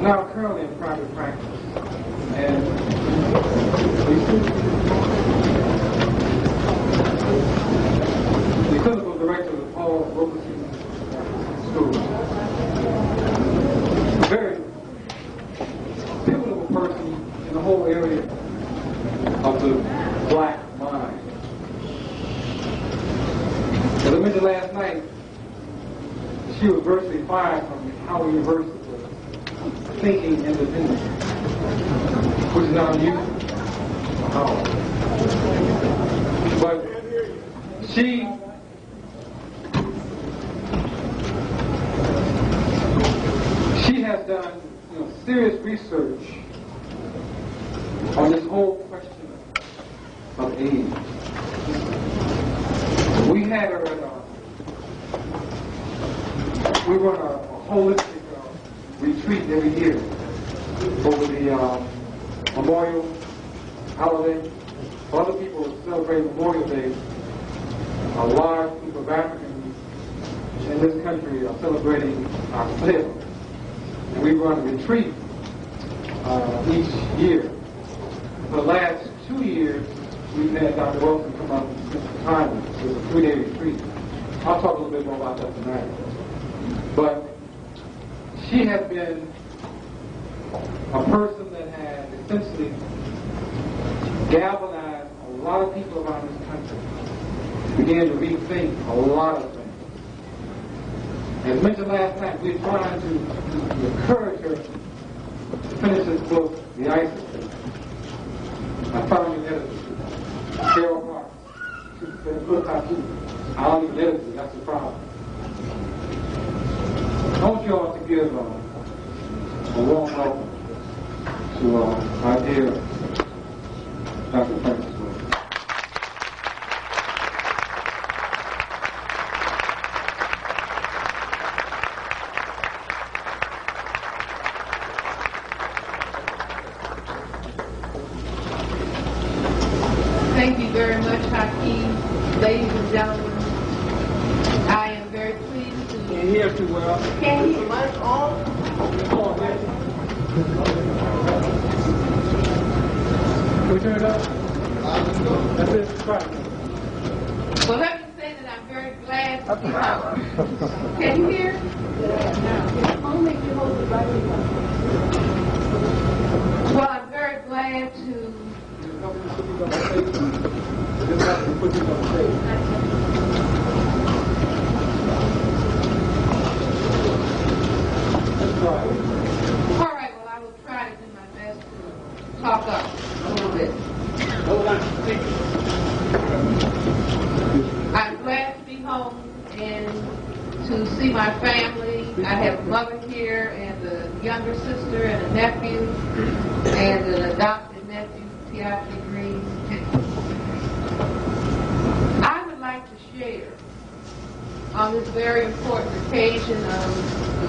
now currently in private practice. And the clinical director of the Paul Robeson School. A very pivotal person in the whole area of the black mind. As I mentioned last night, she was virtually fired from Howard University for thinking independently, which is not unusual. But she has done serious research on this whole question of AIDS. We had her at we run a holistic retreat every year over the Memorial holiday. Other people celebrate Memorial Day. A large group of Africans in this country are celebrating ourselves. And we run a retreat each year. For the last 2 years, we've had Dr. Welsing come up and spend some time with us. It was a 3-day retreat. I'll talk a little bit more about that tonight. But she has been a person that has essentially galvanized a lot of people around this country to begin to rethink a lot of things. As mentioned last night, we're trying to encourage her to finish this book, The ISIS Case. I found an editor, Cheryl Marks. She said, look, I don't even edit it, that's the problem. I want you all to give a warm welcome to our dear Dr. Francis Welsing. Thank you very much, Hakeem. Ladies and gentlemen, I am very pleased to... Can't hear too well. Can't hear. Mic on? Can we turn it up? That's it. Right. Well, let me say that I'm very glad to be home. Can you hear? Well, I'm very glad to... All right, well, I will try to do my best to talk up a little bit. I'm glad to be home and to see my family. I have a mother here and a younger sister and a nephew and an adopted nephew, Tiaki Green. I would like to share on this very important occasion of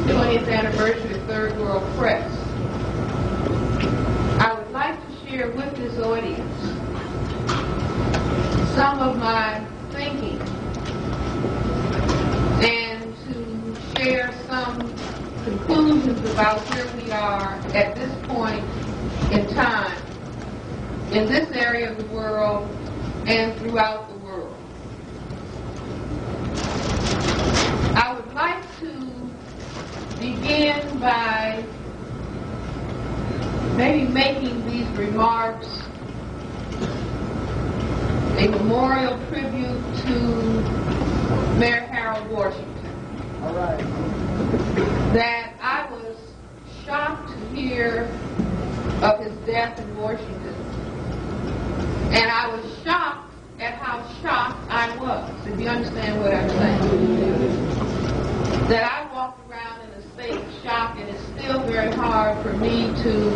the 20th anniversary of Third World Cress. I would like to share with this audience some of my thinking and to share some conclusions about where we are at this point in time in this area of the world and throughout the world. I would like to begin by maybe making these remarks a memorial tribute to Mayor Harold Washington. All right. That I was shocked to hear of his death in Washington. And I was shocked at how shocked I was, if you understand what I'm saying. That I walked around in a state of shock, and it's still very hard for me to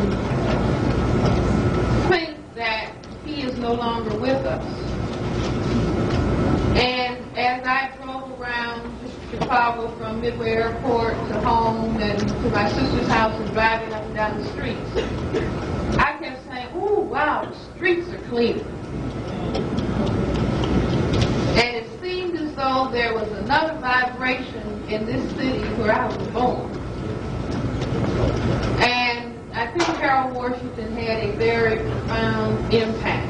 think that he is no longer with us. And as I drove around Chicago from Midway Airport to home and to my sister's house and driving up and down the streets, I kept saying, "Ooh, wow, the streets are cleaner." And it seemed as though there was another vibration in this city where I was born. And I think Harold Washington had a very profound impact.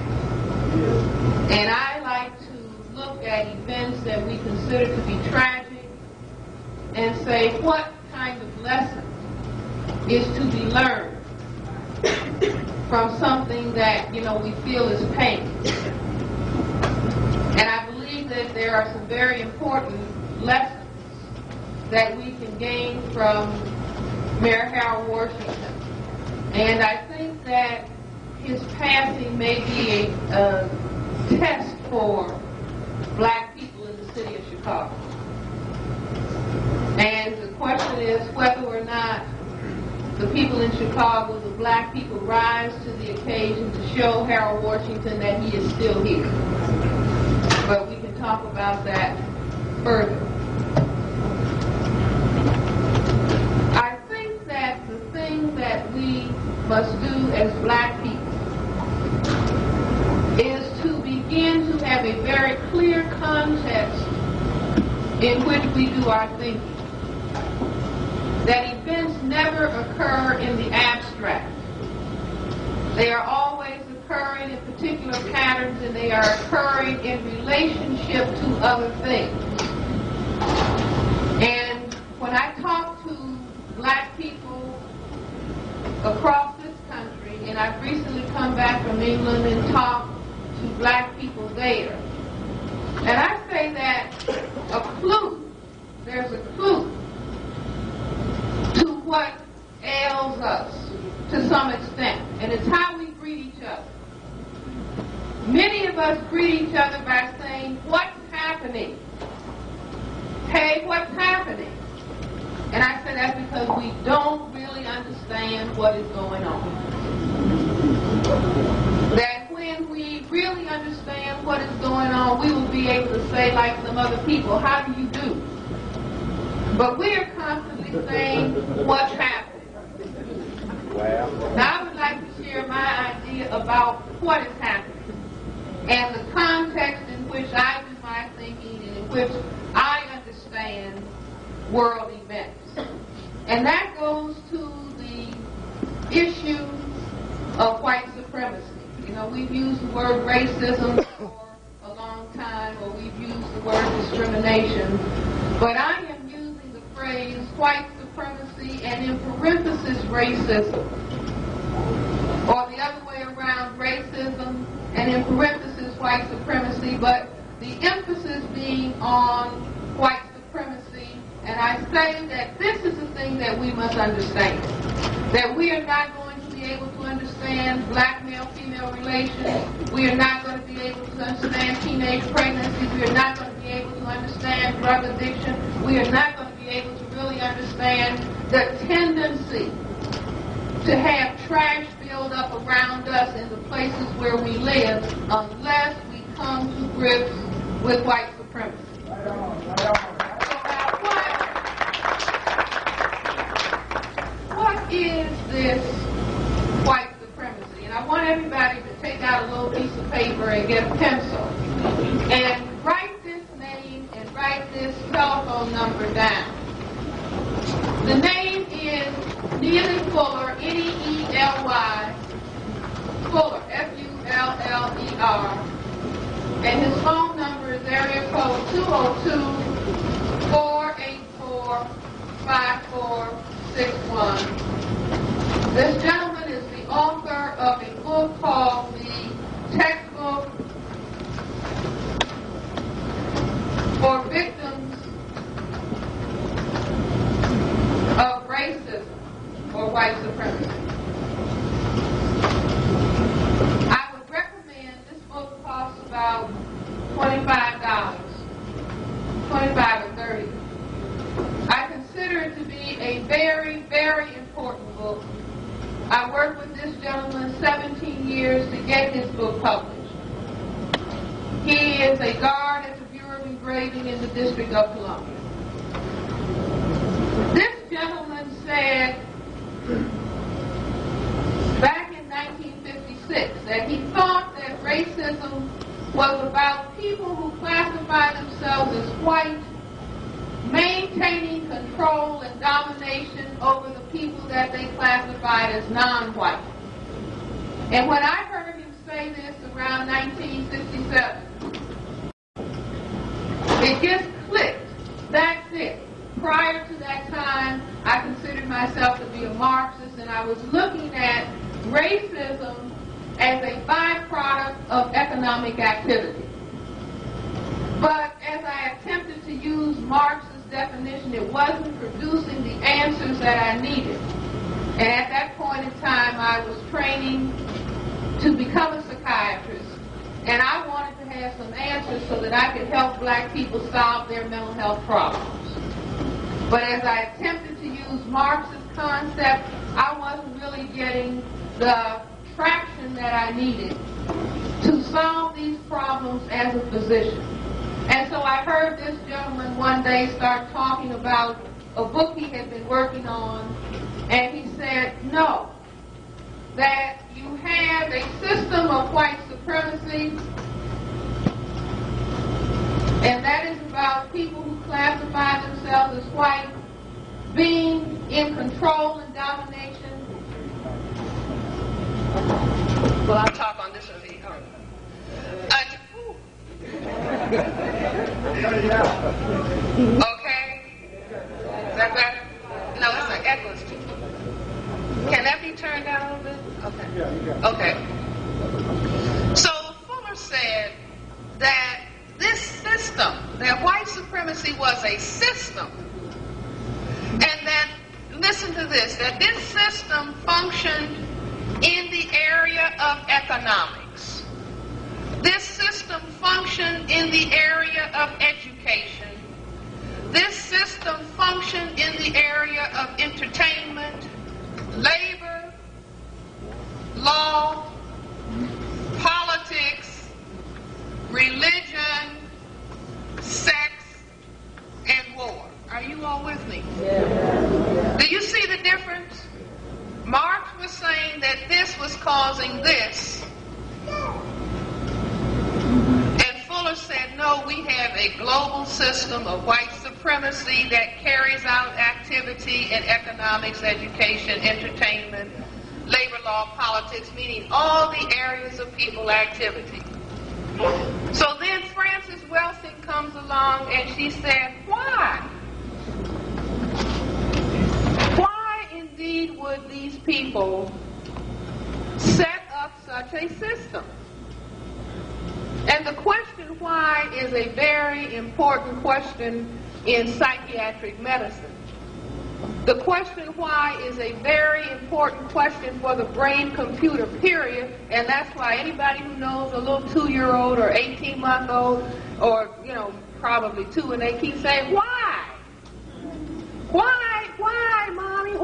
And I like to look at events that we consider to be tragic and say, what kind of lesson is to be learned from something that, we feel is pain? And I believe that there are some very important lessons that we can gain from Mayor Harold Washington. And I think that his passing may be a test for black people in the city of Chicago. And the question is whether or not the people in Chicago, the black people, rise to the occasion to show Harold Washington that he is still here. But we can talk about that further. I think that the thing that we must do as black people is to begin to have a very clear context in which we do our thinking. That events never occur in the abstract. They are always occurring in particular patterns, and they are occurring in relationship to other things. And when I talk to black people across this country, and I've recently come back from England and talked to black people there, and I say that there's a clue to what ails us to some extent, and it's how we greet each other. Many of us greet each other by saying, "What's happening? Hey, what's happening?" And I say that's because we don't really understand what is going on. That when we really understand what is going on, we will be able to say, like some other people, "How do you do?" But we are constantly saying, "What's happening?" Now I would like to share my idea about what is happening and the context in which I do my thinking and in which I understand world events. And that goes to the issue of white supremacy. We've used the word racism for a long time, or we've used the word discrimination, but I am using the phrase white supremacy and in parenthesis racism, or the other way around, racism and in parenthesis white supremacy, but the emphasis being on white supremacy. And I say that this is the thing that we must understand, that we are not going to be able to understand black male-female relations. We are not going to be able to understand teenage pregnancies. We are not going to be able to understand drug addiction. We are not going to be able to really understand the tendency to have trash build up around us in the places where we live unless we come to grips with white supremacy. What is this white supremacy? And I want everybody to take out a little piece of paper and get a pencil and write this name and write this telephone number down. The name is Neely Fuller, N-E-E-L-Y, Fuller, F-U-L-L-E-R, and his phone number is area code 202-484-5461. This gentleman is the author of a book called The Textbook for Victims of Racism or White Supremacy. I would recommend, this book costs about $25, $25 or $30. I consider it to be a very, very important book. I worked with this gentleman 17 years to get his book published. He is a guard at the Bureau of Engraving in the District of Columbia. This gentleman said back in 1956 that he thought that racism was about people who classify themselves as white, maintaining control and domination over the people that they classified as non-white. And when I heard him say this around 1967, it just clicked. That's it. Prior to that time, I considered myself to be a Marxist, and I was looking at racism as a byproduct of economic activity. But as I attempted to use Marx's definition, it wasn't producing the answers that I needed. And at that point in time, I was training to become a psychiatrist, and I wanted to have some answers so that I could help black people solve their mental health problems. But as I attempted to use Marx's concept, I wasn't really getting the traction that I needed to solve these problems as a physician. And so I heard this gentleman one day start talking about a book he had been working on, and he said, no, that you have a system of white supremacy, and that is about people who classify themselves as white being in control and domination. Well, I'll talk on this one. Okay? Is that better? No, it's like echoes too. Can that be turned down a little bit? Okay. Okay. So Fuller said that this system, that white supremacy was a system, and that, listen to this, that this system functioned in the area of economics. This system functioned in the area of education. This system functioned in the area of entertainment, labor, law, politics, religion, sex, and war. Are you all with me? Yeah. Do you see the difference? Marx was saying that this was causing this. And Fuller said, no, we have a global system of white supremacy that carries out activity in economics, education, entertainment, labor law, politics, meaning all the areas of people activity. So then Cress Welsing comes along and she said, why? Why indeed would these people set up such a system? And the question why is a very important question in psychiatric medicine. The question why is a very important question for the brain-computer period, and that's why anybody who knows a little 2-year-old or 18-month-old or, probably 2, and they keep saying, why? Why, Mommy?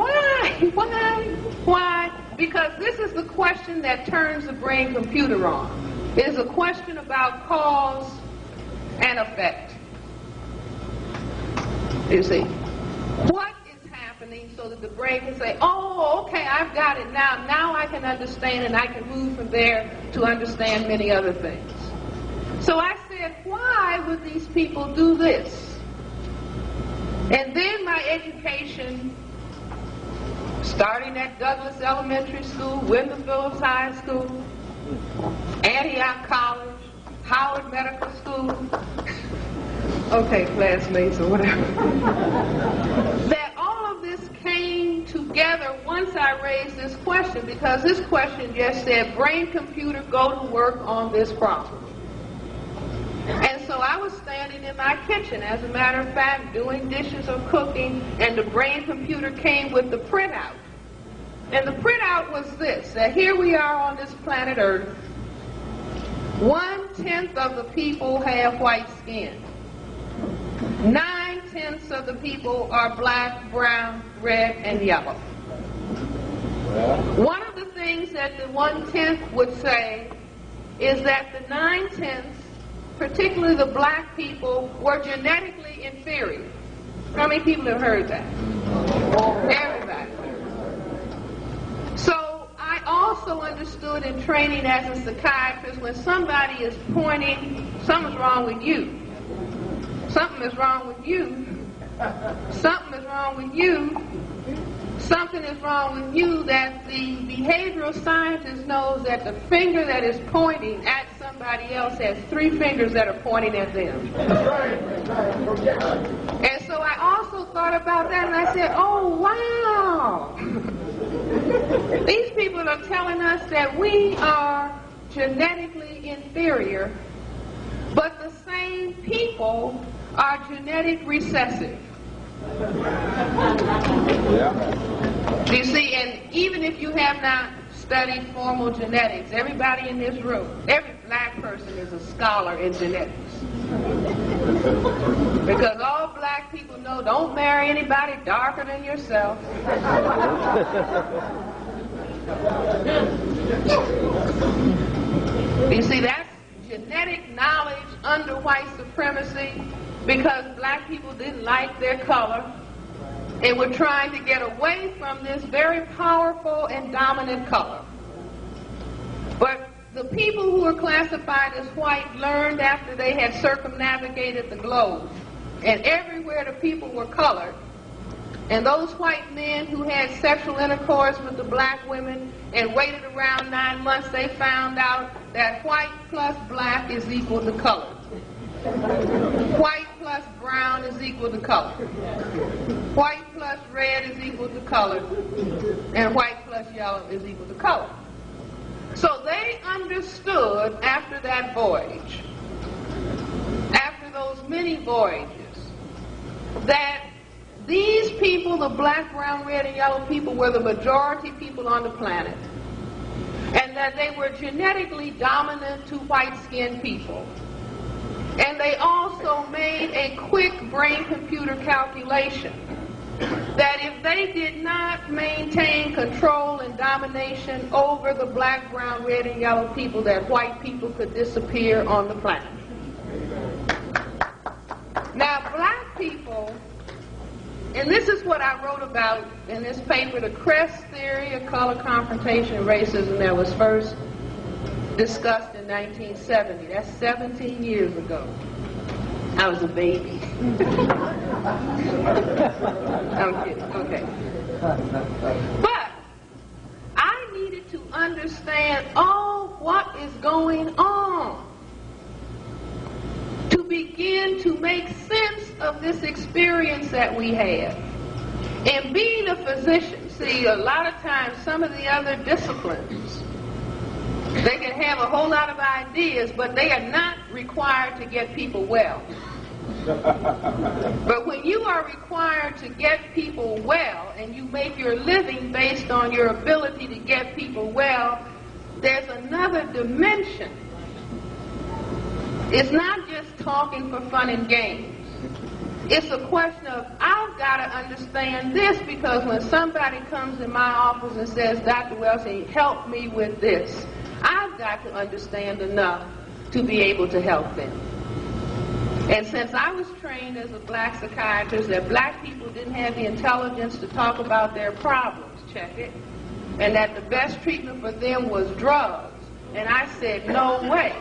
Why? Because this is the question that turns the brain-computer on. It is a question about cause and effect. You see? What is happening so that the brain can say, oh, okay, I've got it now. Now I can understand, and I can move from there to understand many other things. So I said, why would these people do this? And then my education, starting at Douglas Elementary School, Wyndham Phillips High School, Antioch College, Howard Medical School, okay, classmates or whatever, that all of this came together once I raised this question, because this question just said, brain-computer, go to work on this problem. And so I was standing in my kitchen, as a matter of fact, doing dishes or cooking, and the brain-computer came with the printout. And the printout was this, that here we are on this planet Earth. 1/10 of the people have white skin. 9/10 of the people are black, brown, red, and yellow. One of the things that the 1/10 would say is that the 9/10, particularly the black people, were genetically inferior. How many people have heard that? Everybody. So I also understood in training as a psychiatrist, when somebody is pointing, something's wrong with you. Something is wrong with you. something is wrong with you. Something is wrong with you that the behavioral scientist knows that the finger that is pointing at somebody else has 3 fingers that are pointing at them. That's right. And so I also thought about that and I said, oh, wow. These people are telling us that we are genetically inferior, but the same people are genetic recessive. You see, and even if you have not studied formal genetics, everybody in this room, every black person is a scholar in genetics. Because all black people know, don't marry anybody darker than yourself. You see, that's genetic knowledge under white supremacy, because black people didn't like their color and were trying to get away from this very powerful and dominant color. But the people who were classified as white learned after they had circumnavigated the globe, and everywhere the people were colored, and those white men who had sexual intercourse with the black women and waited around 9 months, they found out that white plus black is equal to color. White plus brown is equal to color. White plus red is equal to color. And white plus yellow is equal to color. So they understood after that voyage, after those many voyages, that these people, the black, brown, red, and yellow people, were the majority people on the planet, and that they were genetically dominant to white-skinned people. And they also made a quick brain-computer calculation that if they did not maintain control and domination over the black, brown, red, and yellow people, that white people could disappear on the planet. Now, black people, and this is what I wrote about in this paper, the Cress theory of color confrontation and racism, that was first discussed in 1970. That's 17 years ago. I was a baby. I'm kidding. Okay. But I needed to understand, what is going on, to begin to make sense of this experience that we have. And being a physician, see, a lot of times some of the other disciplines, they can have a whole lot of ideas, but they are not required to get people well. But when you are required to get people well, and you make your living based on your ability to get people well, there's another dimension. It's not just talking for fun and games. It's a question of, I've got to understand this, because when somebody comes in my office and says, Dr. Welsing, help me with this, I've got to understand enough to be able to help them. And since I was trained as a black psychiatrist that black people didn't have the intelligence to talk about their problems, check it, and that the best treatment for them was drugs, and I said, no way,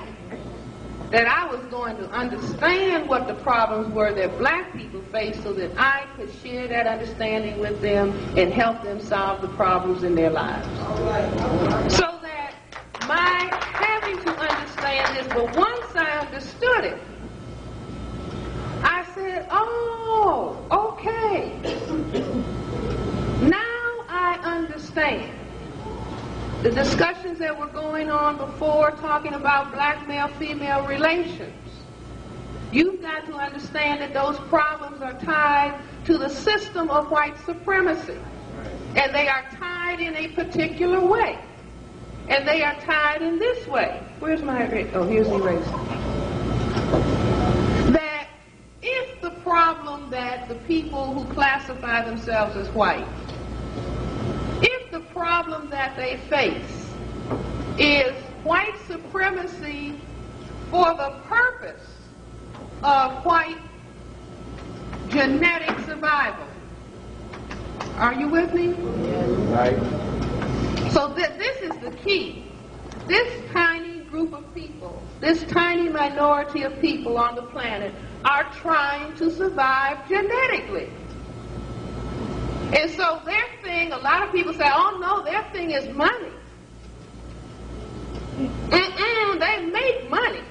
that I was going to understand what the problems were that black people faced so that I could share that understanding with them and help them solve the problems in their lives. So that my having to understand this, but once I understood it, I said, okay. Now I understand. The discussions that were going on before, talking about black male-female relations, you've got to understand that those problems are tied to the system of white supremacy. And they are tied in a particular way. And they are tied in this way. Where's my eraser? Oh, here's the eraser. That if the problem that the people who classify themselves as white, if the problem that they face is white supremacy for the purpose of white genetic survival, are you with me? Right. So this is the key. This tiny group of people, this tiny minority of people on the planet, are trying to survive genetically. And so their thing, a lot of people say, oh no, their thing is money. They make money.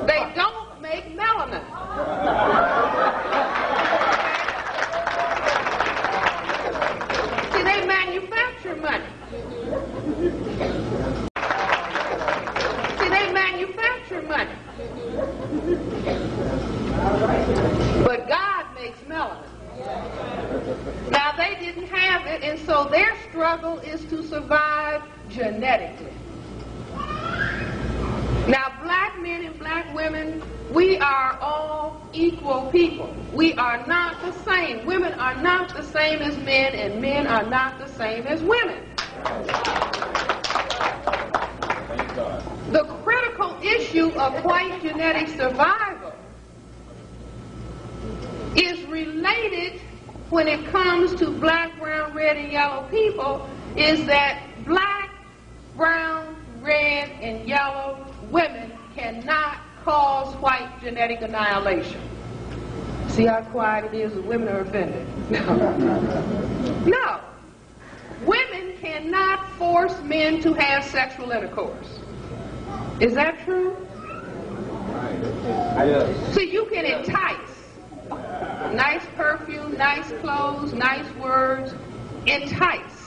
They don't make melanin. See, they manufacture money. See, they manufacture money. But God makes melanin. Now, they didn't have it, and so their struggle is to survive genetically. Now, black men and black women, we are all equal people. We are not the same. Women are not the same as men, and men are not the same as women. The critical issue of white genetic survival is related when it comes to black, brown, red, and yellow people, is that black, brown, red, and yellow women cannot cause white genetic annihilation. See how quiet it is? The women are offended. No. Women cannot force men to have sexual intercourse. Is that true? See, you can entice. Nice perfume, nice clothes, nice words, entice.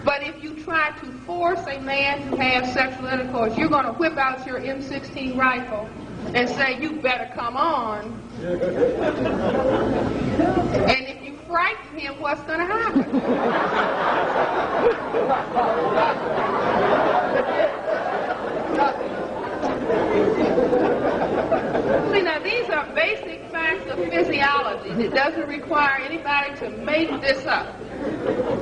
But if you try to force a man to have sexual intercourse, you're going to whip out your M16 rifle and say, you better come on. And if you frighten him, what's going to happen? See, now these are basic facts of physiology. It doesn't require anybody to make this up.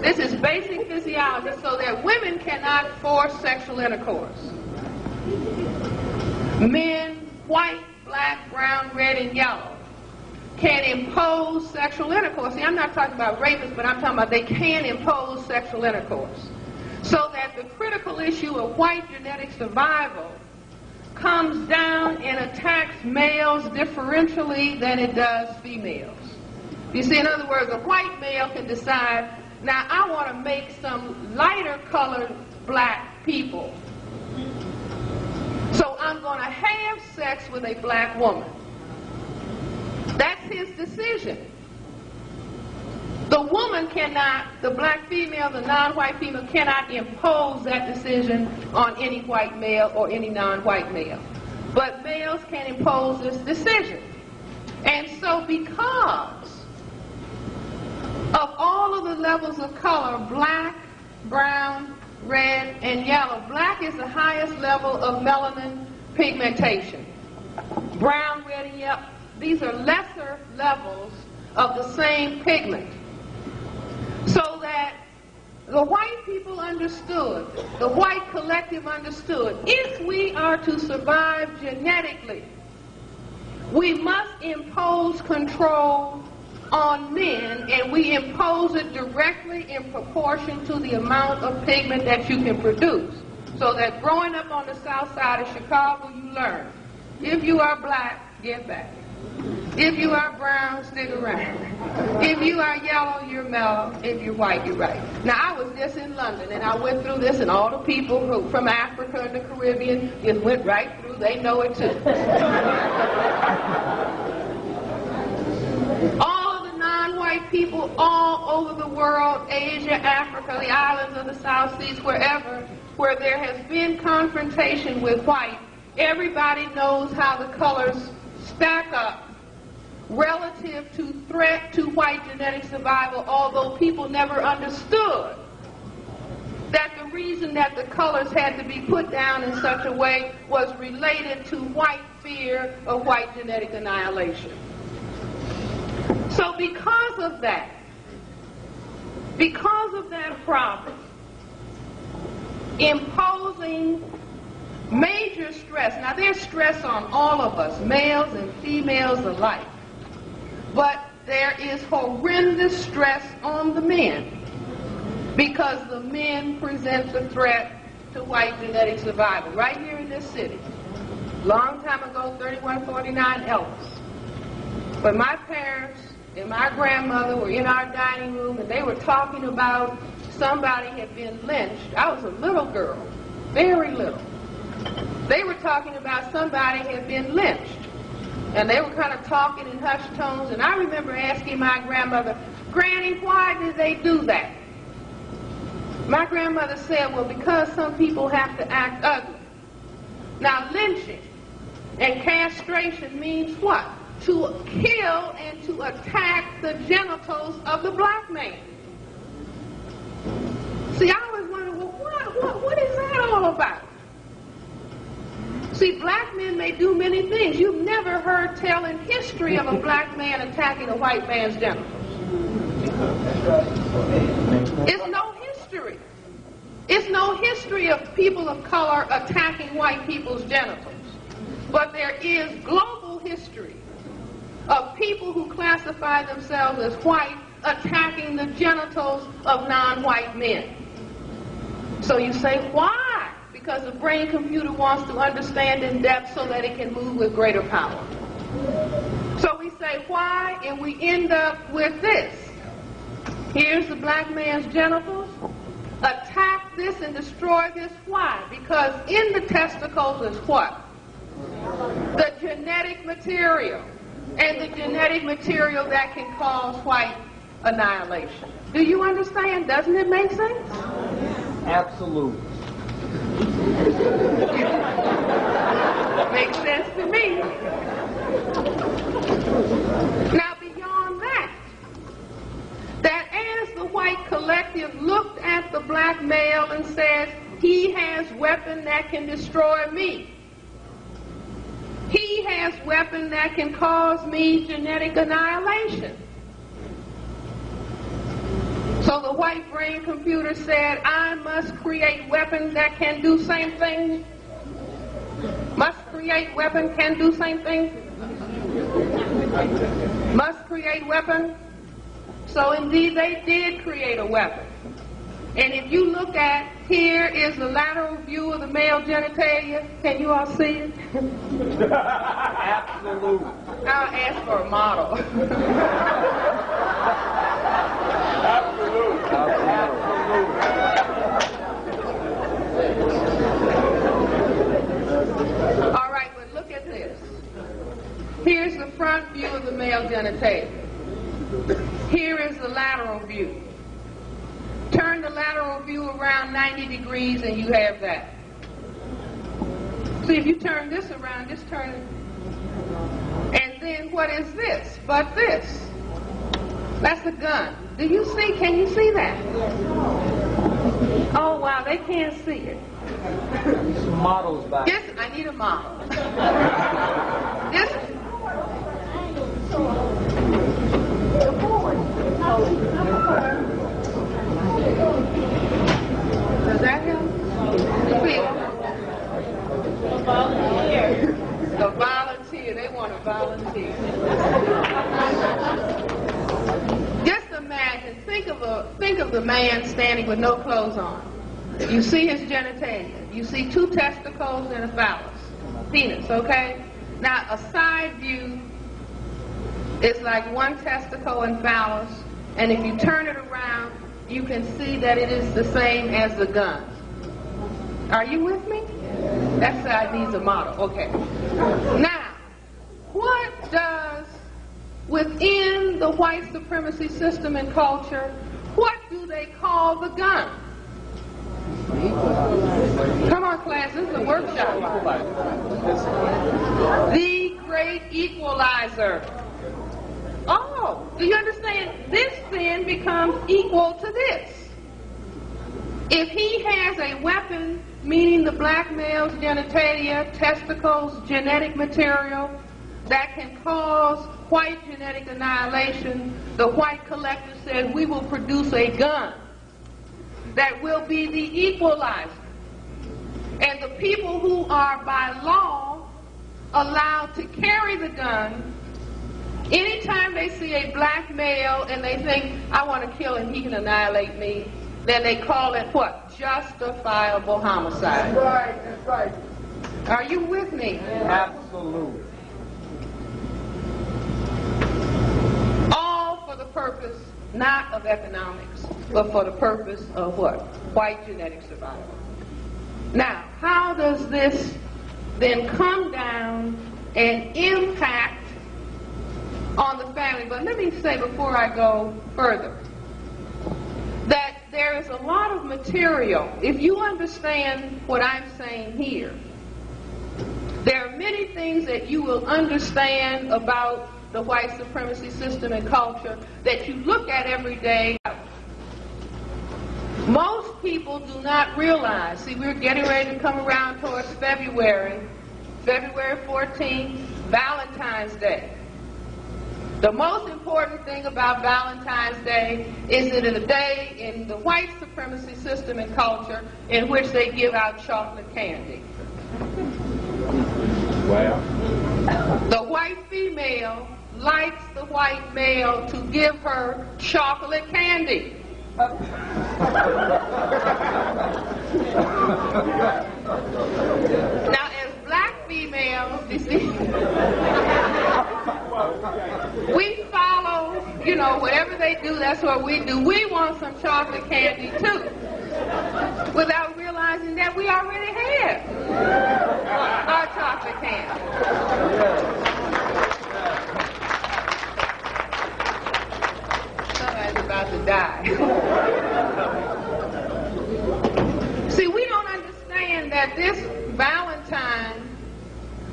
This is basic physiology, so that women cannot force sexual intercourse. Men, white, black, brown, red, and yellow, can impose sexual intercourse. See, I'm not talking about rapists, but I'm talking about they can impose sexual intercourse. So that the critical issue of white genetic survival comes down and attacks males differentially than it does females. You see, in other words, a white male can decide, now I want to make some lighter colored black people. So I'm going to have sex with a black woman. That's his decision. The woman cannot, the black female, the non-white female cannot impose that decision on any white male or any non-white male. But males can impose this decision. And so because of all of the levels of color, black, brown, red, and yellow, black is the highest level of melanin pigmentation. Brown, red, and yellow, these are lesser levels of the same pigment. So that the white people understood, the white collective understood, if we are to survive genetically, we must impose control on men, and we impose it directly in proportion to the amount of pigment that you can produce. So that growing up on the south side of Chicago, you learn, if you are black, get back. If you are brown, stick around. If you are yellow, you're mellow. If you're white, you're right. Now, I was just in London, and I went through this, and all the people who, from Africa and the Caribbean just went right through. They know it, too. All of the non-white people all over the world, Asia, Africa, the islands of the South Seas, wherever, where there has been confrontation with white, everybody knows how the colors stack up relative to threat to white genetic survival, although people never understood that the reason that the colors had to be put down in such a way was related to white fear of white genetic annihilation. So because of that problem, imposing major stress. Now, there's stress on all of us, males and females alike. But there is horrendous stress on the men because the men present the threat to white genetic survival right here in this city. long time ago, 3149 Elvis. But my parents and my grandmother were in our dining room, and they were talking about somebody had been lynched. I was a little girl, very little. They were talking about somebody had been lynched. And they were kind of talking in hushed tones, and I remember asking my grandmother, Granny, why did they do that? My grandmother said, well, because some people have to act ugly. Now, lynching and castration means what? To kill and to attack the genitals of the black man. See, I always wondered, well, what is that all about? See, black men may do many things. You've never heard tell in history of a black man attacking a white man's genitals. It's no history. It's no history of people of color attacking white people's genitals. But there is global history of people who classify themselves as white attacking the genitals of non-white men. So you say, why? Because the brain computer wants to understand in depth so that it can move with greater power. So we say, why? And we end up with this. Here's the black man's genitals. Attack this and destroy this. Why? Because in the testicles is what? The genetic material. And the genetic material that can cause white annihilation. Do you understand? Doesn't it make sense? Absolutely. Makes sense to me. Now, beyond that as the white collective looked at the black male and says, he has weapon that can destroy me. He has weapon that can cause me genetic annihilation. So the white brain computer said, I must create weapons that can do same thing. Must create weapon, can do same thing. Must create weapon. So indeed they did create a weapon. And if you look at, here is the lateral view of the male genitalia. Can you all see it? Absolutely. I'll ask for a model. Absolutely. All right, but look at this. Here's the front view of the male genitalia. Here is the lateral view. Turn the lateral view around 90 degrees and you have that. See, if you turn this around, just turn it. And then what is this but this? That's the gun. Do you see? Can you see that? Oh, wow, they can't see it. Some models back. This, I need a model. This. Does that help? A volunteer. They want a volunteer. Just imagine. Think of the man standing with no clothes on. You see his genitalia. You see two testicles and a phallus, penis. Okay. Now a side view is like one testicle and phallus, and if you turn it around, you can see that it is the same as the gun. Are you with me? That side needs a model. Okay. Now, what does, within the white supremacy system and culture, what do they call the gun? Come on, class, this is a workshop. The great equalizer. Oh, do you understand? This then becomes equal to this. If he has a weapon, meaning the black male's genitalia, testicles, genetic material, that can cause white genetic annihilation, the white collective says we will produce a gun that will be the equalizer. And the people who are by law allowed to carry the gun, anytime they see a black male and they think, I want to kill him, he can annihilate me, then they call it what? Justifiable homicide. That's right, that's right. Are you with me? Absolute. All for the purpose not of economics, but for the purpose of what? White genetic survival. Now, how does this then come down and impact on the family? But let me say before I go further that there is a lot of material. If you understand what I'm saying here, there are many things that you will understand about the white supremacy system and culture that you look at every day. Most people do not realize, see, we're getting ready to come around towards February 14th, Valentine's Day. The most important thing about Valentine's Day is that it is a day in the white supremacy system and culture in which they give out chocolate candy. Wow. The white female likes the white male to give her chocolate candy. Now, as black females, you see, we follow, whatever they do, that's what we do. We want some chocolate candy too, without realizing that we already have our chocolate candy. Somebody's about to die. See, we don't understand that this Valentine,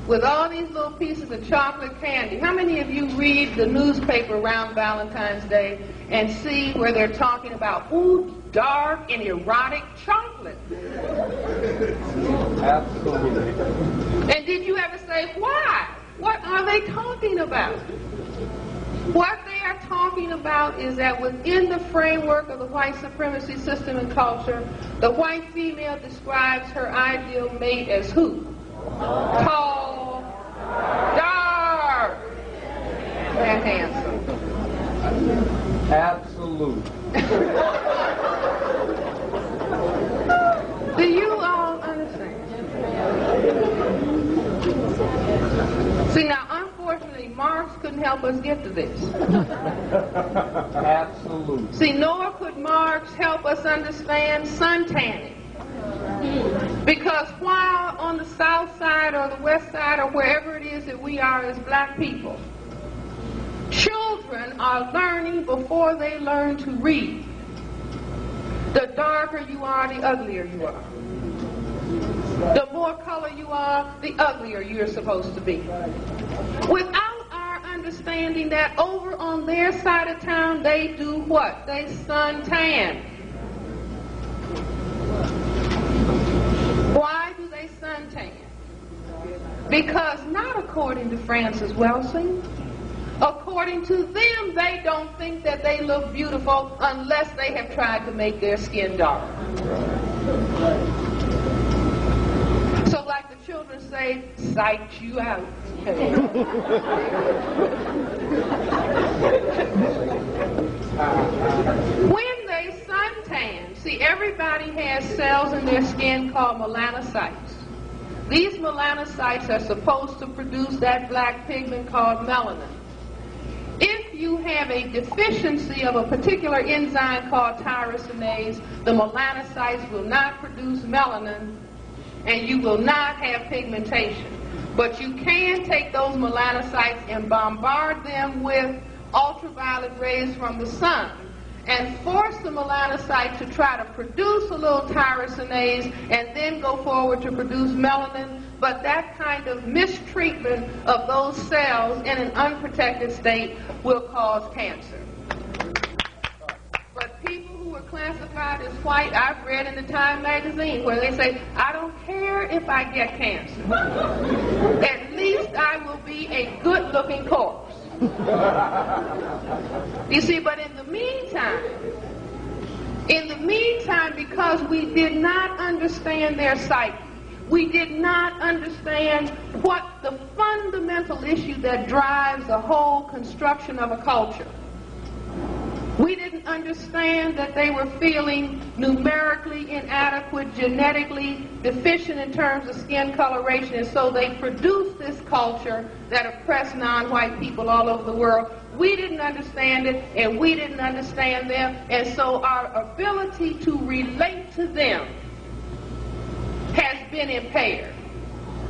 with all these little pieces of chocolate candy, how many of you read the newspaper around Valentine's Day and see where they're talking about, dark and erotic chocolate? Absolutely. And did you ever say, why? What are they talking about? What they are talking about is that within the framework of the white supremacy system and culture, the white female describes her ideal mate as who? Tall, dark, and handsome. Absolute. Do you all understand? See, now, unfortunately, Marx couldn't help us get to this. Absolute. See, nor could Marx help us understand suntanning. Because while on the south side or the west side or wherever it is that we are as black people, children are learning before they learn to read. The darker you are, the uglier you are. The more color you are, the uglier you're supposed to be. Without our understanding that over on their side of town, they do what? They suntan. Why do they suntan? Because not according to Cress Welsing. According to them, they don't think that they look beautiful unless they have tried to make their skin dark. So like the children say, psych you out. When they suntan, see, everybody has cells in their skin called melanocytes. These melanocytes are supposed to produce that black pigment called melanin. If you have a deficiency of a particular enzyme called tyrosinase, the melanocytes will not produce melanin and you will not have pigmentation. But you can take those melanocytes and bombard them with ultraviolet rays from the sun and force the melanocyte to try to produce a little tyrosinase and then go forward to produce melanin. But that kind of mistreatment of those cells in an unprotected state will cause cancer. But people who are classified as white, I've read in the Time magazine where they say, I don't care if I get cancer. At least I will be a good-looking corpse. You see, but in the meantime, because we did not understand their psyche, we did not understand what the fundamental issue that drives the whole construction of a culture. We didn't understand that they were feeling numerically inadequate, genetically deficient in terms of skin coloration, and so they produced this culture that oppressed non-white people all over the world. We didn't understand it, and we didn't understand them, and so our ability to relate to them has been impaired.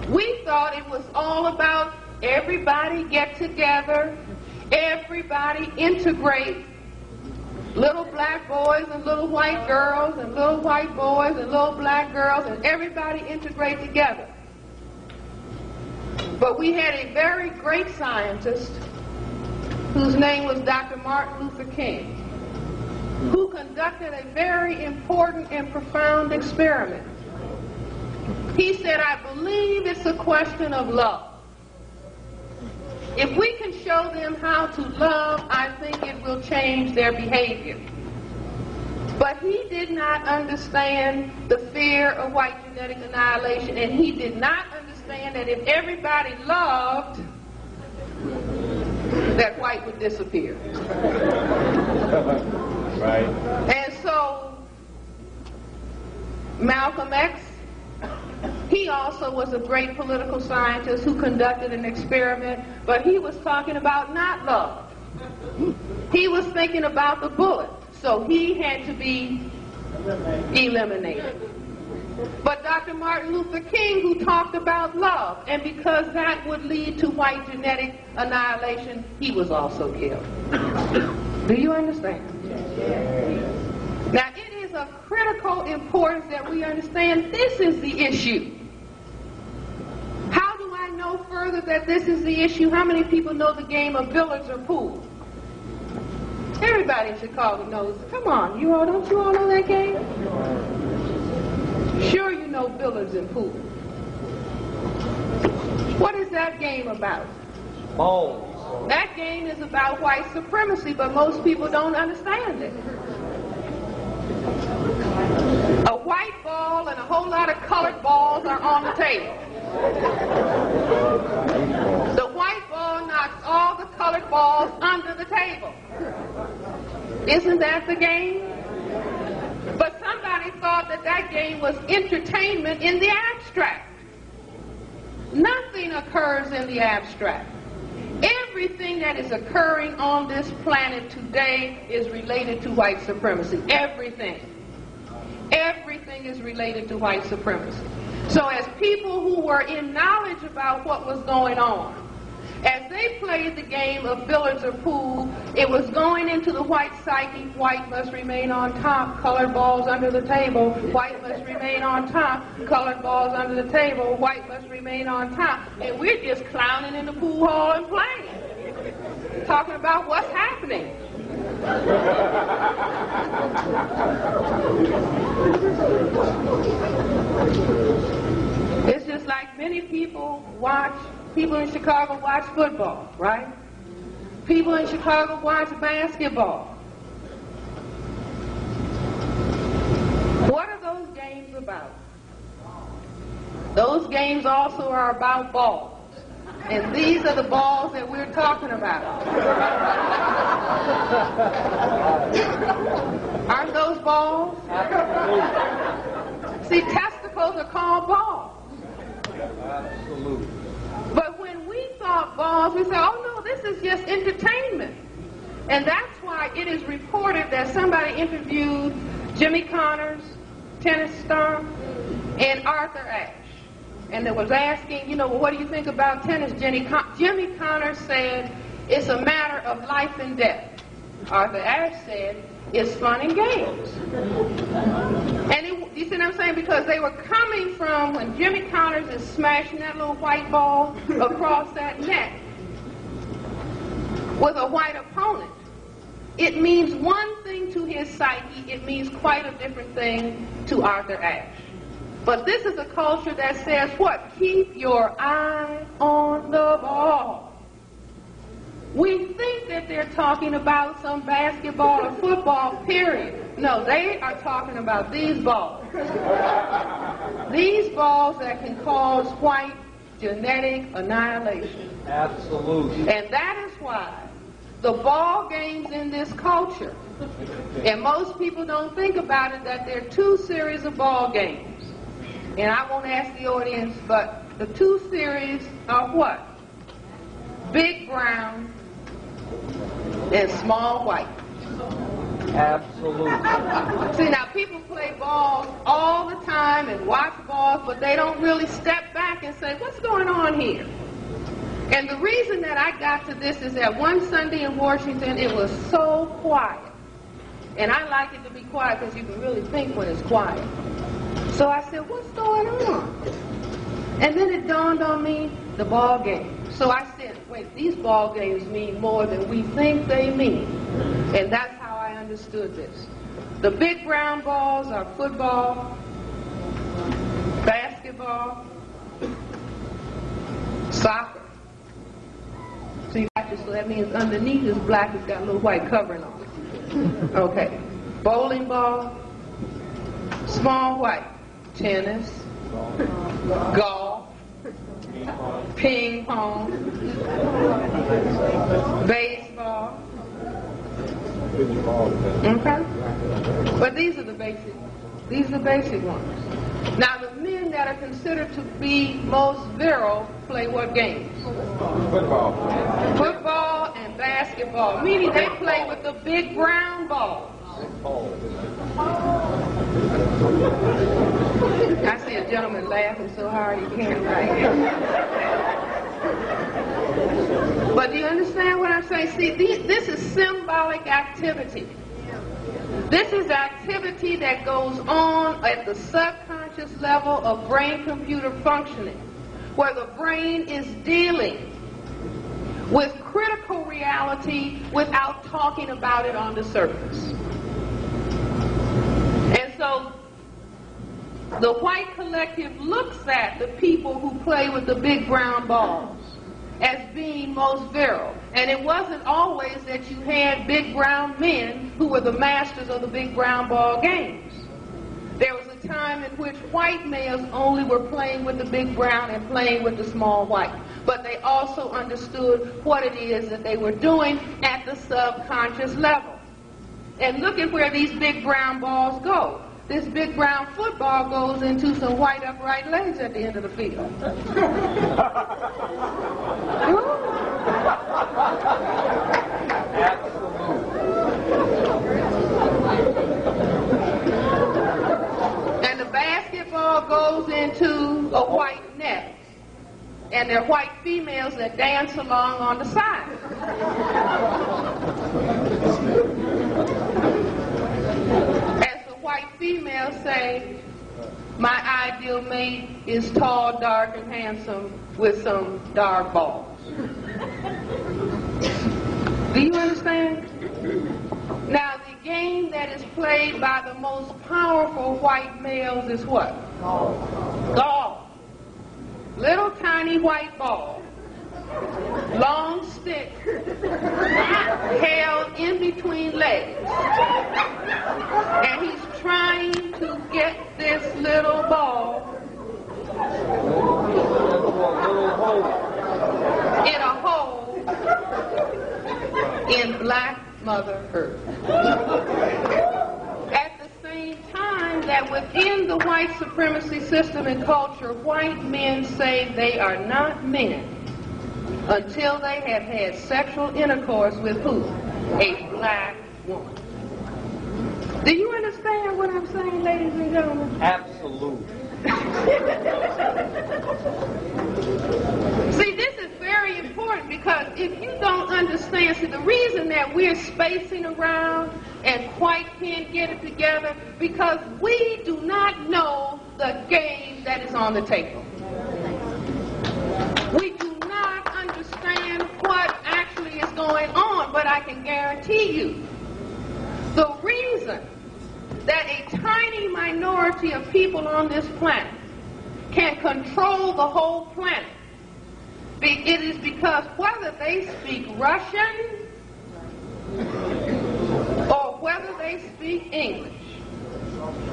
We thought it was all about everybody get together, everybody integrate, little black boys and little white girls and little white boys and little black girls, and everybody integrate together. But we had a very great scientist whose name was Dr. Martin Luther King, who conducted a very important and profound experiment. He said, I believe it's a question of love. If we can show them how to love, I think it will change their behavior. But he did not understand the fear of white genetic annihilation, and he did not understand that if everybody loved, that white would disappear. Right. And so Malcolm X, he also was a great political scientist who conducted an experiment, but he was talking about not love. He was thinking about the bullet, so he had to be eliminated. But Dr. Martin Luther King, who talked about love, and because that would lead to white genetic annihilation, he was also killed. Do you understand? Now, it is of critical importance that we understand this is the issue. How do I know further that this is the issue? How many people know the game of billiards or pool? Everybody in Chicago knows. Come on, don't you all know that game? Sure you know billiards and pool. What is that game about? Balls. That game is about white supremacy, but most people don't understand it. A white ball and a whole lot of colored balls are on the table. The white ball knocks all the colored balls under the table. Isn't that the game? But somebody thought that that game was entertainment in the abstract. Nothing occurs in the abstract. Everything that is occurring on this planet today is related to white supremacy. Everything. Everything is related to white supremacy. So as people who were in knowledge about what was going on, as they played the game of billiards or pool, it was going into the white psyche. White must remain on top, colored balls under the table. White must remain on top, colored balls under the table. White must remain on top. And we're just clowning in the pool hall and playing, talking about what's happening. It's just like many people in Chicago watch football, right? People in Chicago watch basketball. What are those games about? Those games also are about balls. And these are the balls that we're talking about. Aren't those balls? See, testicles are called balls. Absolutely. But when we thought balls, we said, oh no, this is just entertainment. And that's why it is reported that somebody interviewed Jimmy Connors, tennis star, and Arthur Ashe. And they was asking, what do you think about tennis, Jimmy Connors said, it's a matter of life and death. Arthur Ashe said, it's fun and games. And you see what I'm saying? Because they were coming from when Jimmy Connors is smashing that little white ball across that net with a white opponent. It means one thing to his psyche. It means quite a different thing to Arthur Ashe. But this is a culture that says what? Keep your eye on the ball. We think that they're talking about some basketball or football, period. No, they are talking about these balls. These balls that can cause white genetic annihilation. Absolutely. And that is why the ball games in this culture And most people don't think about it, that there are two series of ball games. And I won't ask the audience, but the two series are what? Big brown and small white. Absolutely. See, now people play balls all the time and watch balls, but they don't really step back and say, what's going on here? And the reason that I got to this is that one Sunday in Washington, it was so quiet. And I like it to be quiet because you can really think when it's quiet. So I said, what's going on? And then it dawned on me, the ball game. So I said, wait, these ball games mean more than we think they mean. And that's how I understood this. The big brown balls are football, basketball, soccer. See, so that means underneath is black, it's got a little white covering on it. Okay. Bowling ball, small white, tennis, golf, ping pong, baseball. Okay? But these are the basic. These are the basic ones. Now the men that are considered to be most virile play what games? Football. Football and basketball. Meaning they play with the big brown balls. I see a gentleman laughing so hard he can't write. But do you understand what I'm saying? See, this is symbolic activity. This is activity that goes on at the subconscious level of brain-computer functioning, where the brain is dealing with critical reality without talking about it on the surface. And so the white collective looks at the people who play with the big brown balls as being most virile. And it wasn't always that you had big brown men who were the masters of the big brown ball games. There was a time in which white males only were playing with the big brown and playing with the small white. But they also understood what it is that they were doing at the subconscious level. And look at where these big brown balls go. This big brown football goes into some white upright legs at the end of the field. And the basketball goes into a white net. And there are white females that dance along on the side. White females say, my ideal mate is tall, dark, and handsome with some dark balls. Do you understand? Now, the game that is played by the most powerful white males is what? Golf. Little tiny white ball. Long stick held in between legs. And he's trying to get this little ball in a hole in black Mother Earth. At the same time that within the white supremacy system and culture, white men say they are not men until they have had sexual intercourse with who? A black woman. Do you understand what I'm saying, ladies and gentlemen? Absolutely. See, this is very important because if you don't understand, see, the reason that we're spacing around and quite can't get it together because we do not know the game that is on the table. We do not understand what actually is going on, but I can guarantee you the reason that a tiny minority of people on this planet can control the whole planet, it is because whether they speak Russian or whether they speak English,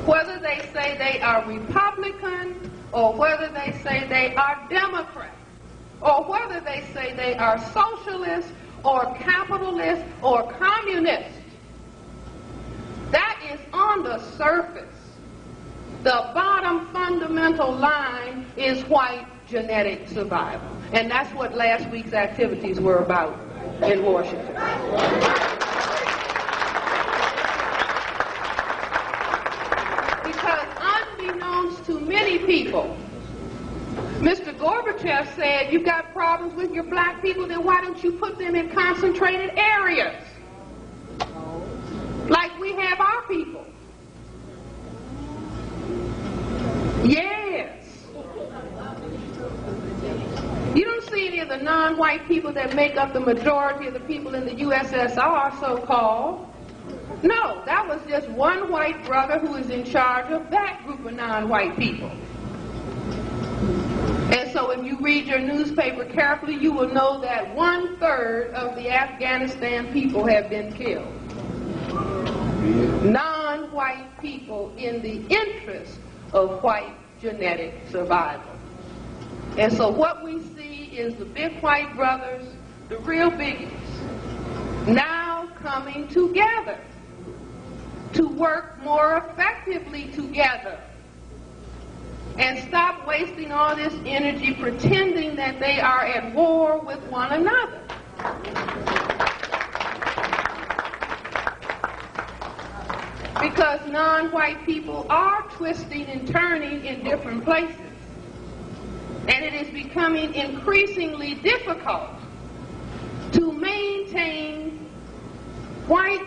whether they say they are Republican or whether they say they are Democrat, or whether they say they are socialist or capitalist or communist, the surface, the bottom fundamental line is white genetic survival. And that's what last week's activities were about in Washington. Because unbeknownst to many people, Mr. Gorbachev said, you've got problems with your black people, then why don't you put them in concentrated areas? Like we have our people. Yes. You don't see any of the non-white people that make up the majority of the people in the USSR, so-called. No, that was just one white brother who is in charge of that group of non-white people. And so if you read your newspaper carefully, you will know that 1/3 of the Afghanistan people have been killed. Non-white people in the interest of white genetic survival. And so what we see is the big white brothers, the real biggies, now coming together to work more effectively together and stop wasting all this energy pretending that they are at war with one another. Because non-white people are twisting and turning in different places. And it is becoming increasingly difficult to maintain white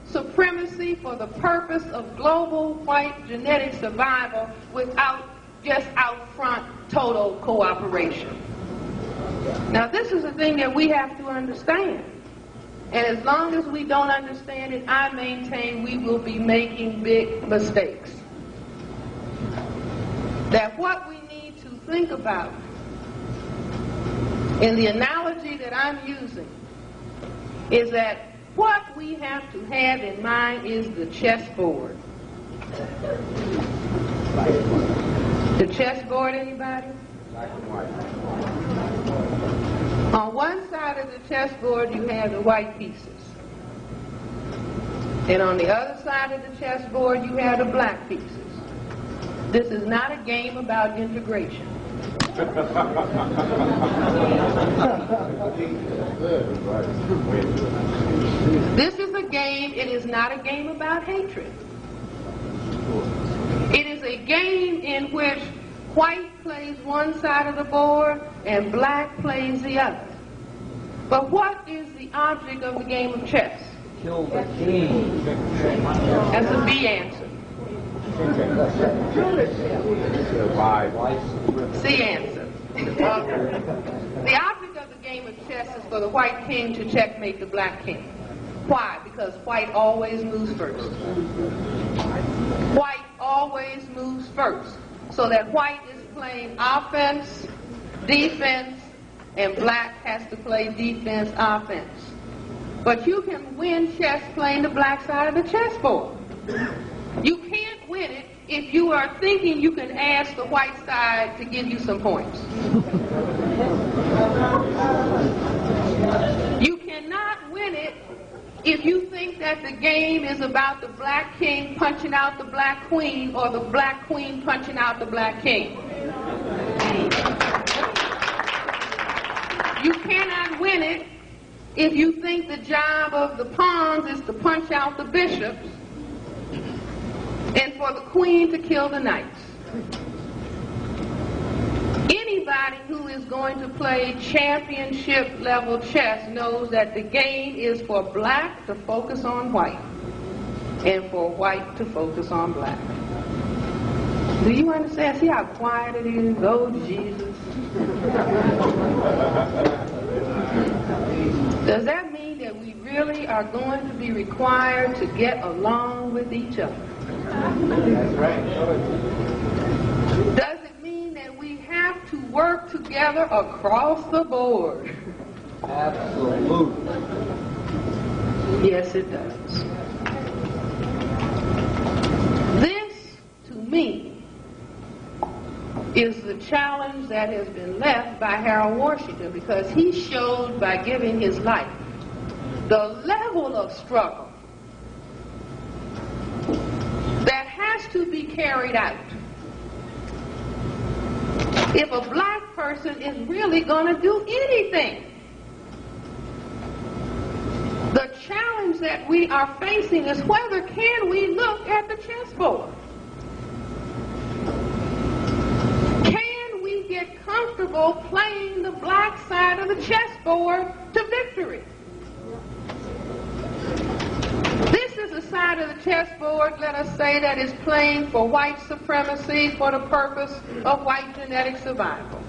supremacy for the purpose of global white genetic survival without just out front total cooperation. Now this is the thing that we have to understand. And as long as we don't understand it, I maintain we will be making big mistakes. That what we need to think about in the analogy that I'm using is that what we have to have in mind is the chessboard. The chessboard, anybody? On one side of the chessboard you have the white pieces. And on the other side of the chessboard you have the black pieces. This is not a game about integration. This is a game, it is not a game about hatred. It is a game in which white plays one side of the board and black plays the other. But what is the object of the game of chess? Kill the king. That's a B answer. C answer. The object of the game of chess is for the white king to checkmate the black king. Why? Because white always moves first. White always moves first. So that white is playing offense, defense, and black has to play defense, offense. But you can win chess playing the black side of the chessboard. You can't win it if you are thinking you can ask the white side to give you some points. You cannot win it if you think that the game is about the black king punching out the black queen or the black queen punching out the black king. You cannot win it if you think the job of the pawns is to punch out the bishops and for the queen to kill the knights. Anybody who is going to play championship level chess knows that the game is for black to focus on white and for white to focus on black. Do you understand? See how quiet it is? Oh, Jesus. Does that mean that we really are going to be required to get along with each other? That's right. Does it mean that we have to work together across the board? Absolutely. Yes, it does. This, to me, is the challenge that has been left by Harold Washington, because he showed by giving his life the level of struggle carried out. If a black person is really going to do anything, the challenge that we are facing is whether can we look at the chessboard? Can we get comfortable playing the black side of the chessboard to victory? This is a side of the chessboard, let us say, that is playing for white supremacy for the purpose of white genetic survival.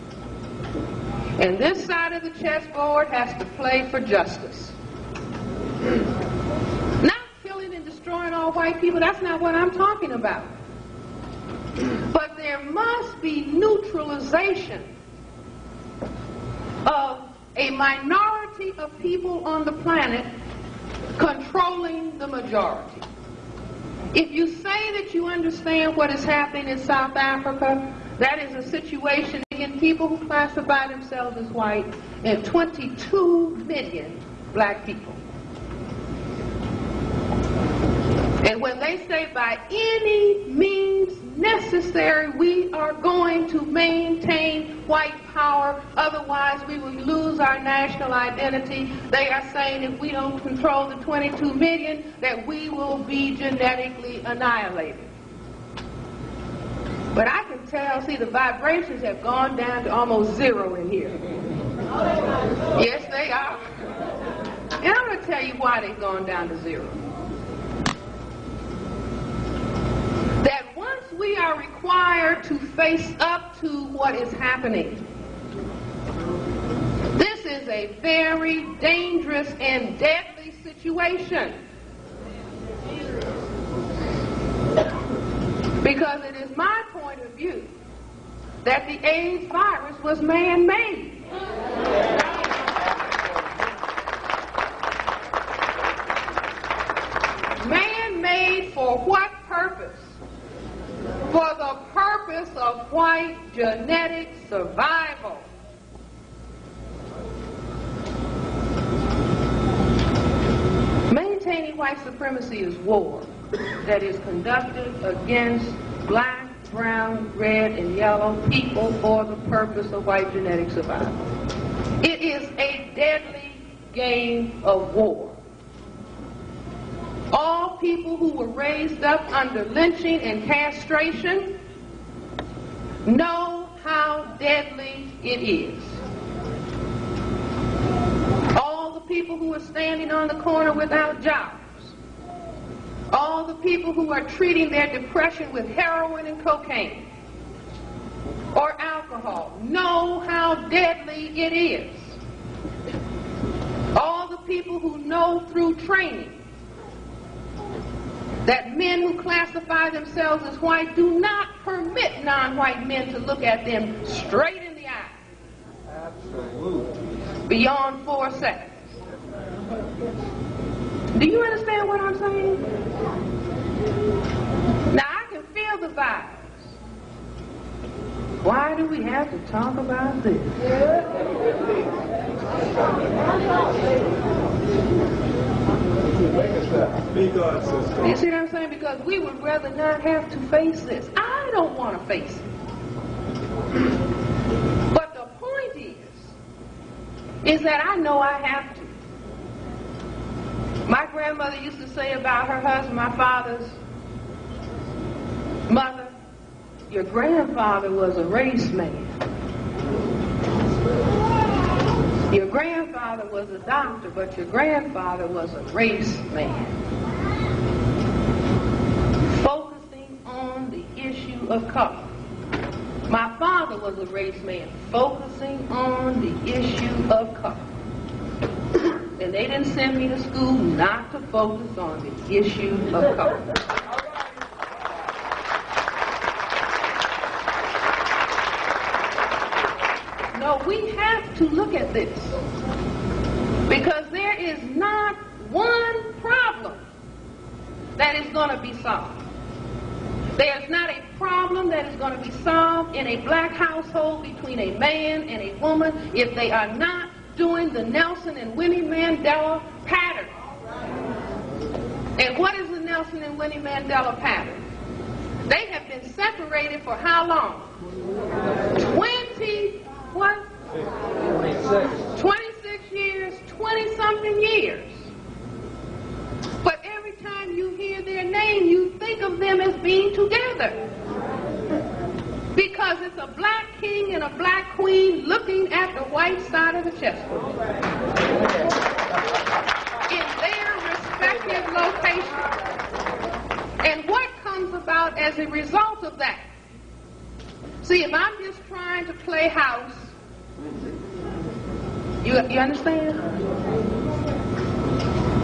And this side of the chessboard has to play for justice. Not killing and destroying all white people, that's not what I'm talking about. But there must be neutralization of a minority of people on the planet controlling the majority. If you say that you understand what is happening in South Africa, that is a situation in people who classify themselves as white and 22 million black people. And when they say by any means necessary we are going to maintain white power, otherwise we will lose our national identity, they are saying if we don't control the 22 million that we will be genetically annihilated. But I can tell, see, the vibrations have gone down to almost zero in here. Yes, they are. And I'm going to tell you why they've gone down to zero. That once we are required to face up to what is happening, this is a very dangerous and deadly situation. Because it is my point of view that the AIDS virus was man-made. Man-made for what purpose? For the purpose of white genetic survival. Maintaining white supremacy is war that is conducted against black, brown, red, and yellow people for the purpose of white genetic survival. It is a deadly game of war. All people who were raised up under lynching and castration know how deadly it is. All the people who are standing on the corner without jobs, all the people who are treating their depression with heroin and cocaine or alcohol know how deadly it is. All the people who know through training that men who classify themselves as white do not permit non-white men to look at them straight in the eye. Absolutely. Beyond 4 seconds. Do you understand what I'm saying? Now I can feel the vibes. Why do we have to talk about this? You see what I'm saying? Because we would rather not have to face this. I don't want to face it. But the point is that I know I have to. My grandmother used to say about her husband, my father's mother, your grandfather was a race man. Your grandfather was a doctor, but your grandfather was a race man. Focusing on the issue of color. My father was a race man, focusing on the issue of color. And they didn't send me to school not to focus on the issue of color. No, we have to look at this. Because there is not one problem that is going to be solved. There's not a problem that is going to be solved in a black household between a man and a woman if they are not doing the Nelson and Winnie Mandela pattern. And what is the Nelson and Winnie Mandela pattern? They have been separated for how long? 26 years, 20-something years. But every time you hear their name, you think of them as being together. Because it's a black king and a black queen looking at the white side of the chessboard in their respective locations. And what comes about as a result of that? See, if I'm just trying to play house, you understand?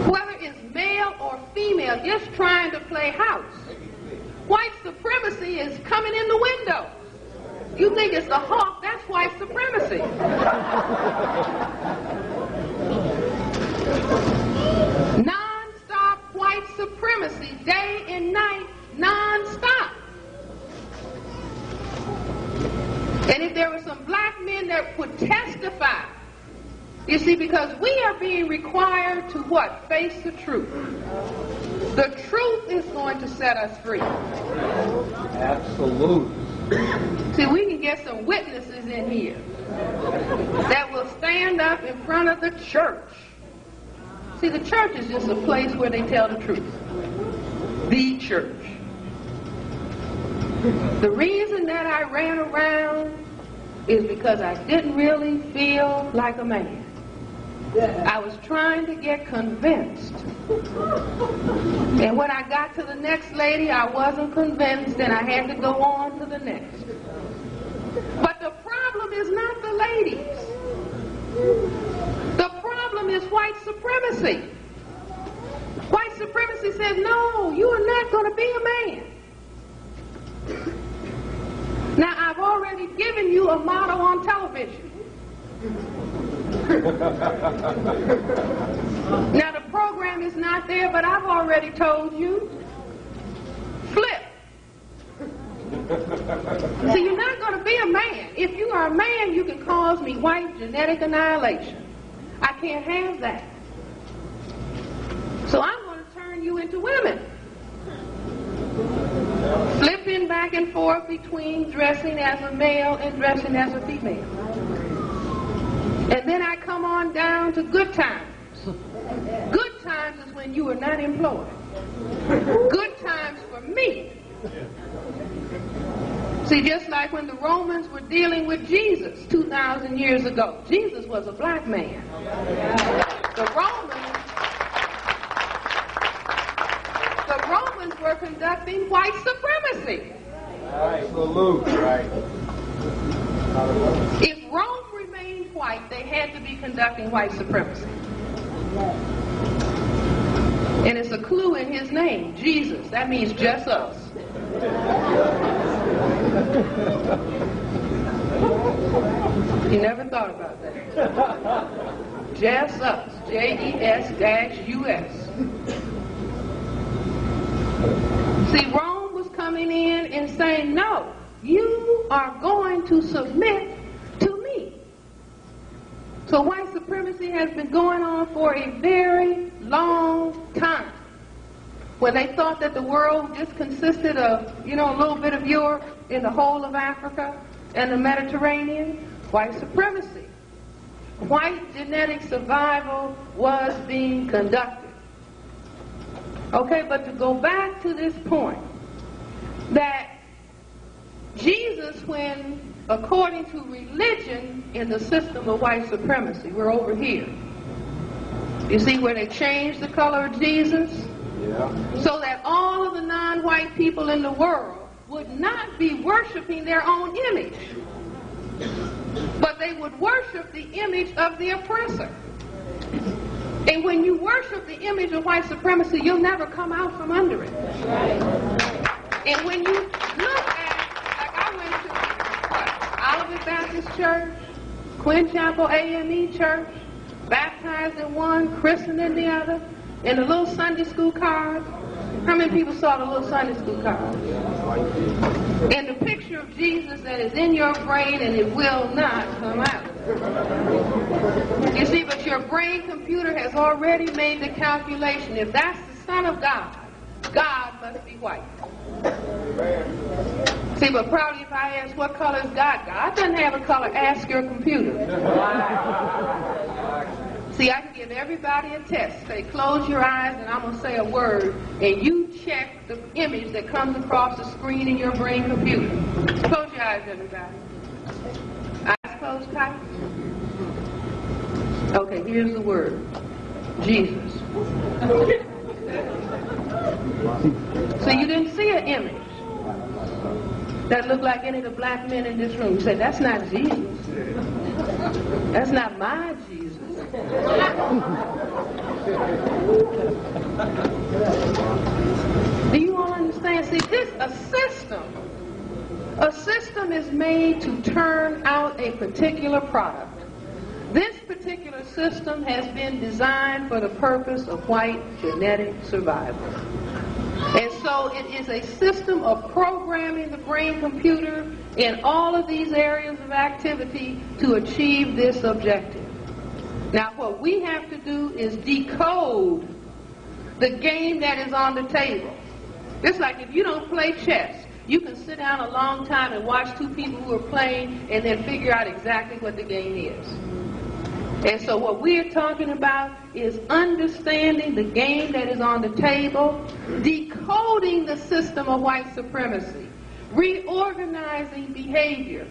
Whether it's male or female, just trying to play house, white supremacy is coming in the window. You think it's the hawk, that's white supremacy. Non-stop white supremacy, day and night, non-stop. And if there were some black men that would testify, you see, because we are being required to what? Face the truth. The truth is going to set us free. Absolutely. See, we can get some witnesses in here that will stand up in front of the church. See, the church is just a place where they tell the truth. The church. The reason that I ran around is because I didn't really feel like a man. I was trying to get convinced. And when I got to the next lady, I wasn't convinced, and I had to go on to the next. But the problem is not the ladies. The problem is white supremacy. White supremacy says, no, you are not going to be a man. Now, I've already given you a model on television. Now, the program is not there, but I've already told you, flip. See, you're not going to be a man. If you are a man, you can cause me white genetic annihilation. I can't have that. So I'm going to turn you into women. Flipping back and forth between dressing as a male and dressing as a female. And then I come on down to good times. Good times is when you are not employed. Good times for me. See, just like when the Romans were dealing with Jesus 2,000 years ago. Jesus was a black man. The Romans were conducting white supremacy. Absolutely right. If Rome remained white, they had to be conducting white supremacy. And it's a clue in his name, Jesus. That means just us. You never thought about that. Just us. JES-US. See, Rome was coming in and saying, no, you are going to submit to me. So white supremacy has been going on for a very long time. When they thought that the world just consisted of, a little bit of Europe and the whole of Africa and the Mediterranean, white supremacy. White genetic survival was being conducted. Okay, but to go back to this point, that Jesus, when, according to religion in the system of white supremacy, we're over here. You see where they changed the color of Jesus? Yeah. So that all of the non-white people in the world would not be worshiping their own image, but they would worship the image of the oppressor. And when you worship the image of white supremacy, you'll never come out from under it. And when you look at, like I went to Olivet Baptist Church, Quinn Chapel AME Church, baptized in one, christened in the other, and the little Sunday school card. How many people saw the little Sunday school card? And the picture of Jesus that is in your brain, and it will not come out. You see, but your brain computer has already made the calculation. If that's the Son of God, God must be white. See, but probably if I ask what color is God, God doesn't have a color. Ask your computer. See, I can give everybody a test. Say, close your eyes, and I'm going to say a word, and you check the image that comes across the screen in your brain computer. Close your eyes, everybody. Eyes closed, Kai? Okay, here's the word. Jesus. So you didn't see an image that looked like any of the black men in this room. You said, that's not Jesus. That's not my Jesus. Do you all understand? See, a system is made to turn out a particular product. This particular system has been designed for the purpose of white genetic survival. And so it is a system of programming the brain computer in all of these areas of activity to achieve this objective. Now, what we have to do is decode the game that is on the table. Just like if you don't play chess, you can sit down a long time and watch two people who are playing and then figure out exactly what the game is. And so what we're talking about is understanding the game that is on the table, decoding the system of white supremacy, reorganizing behavior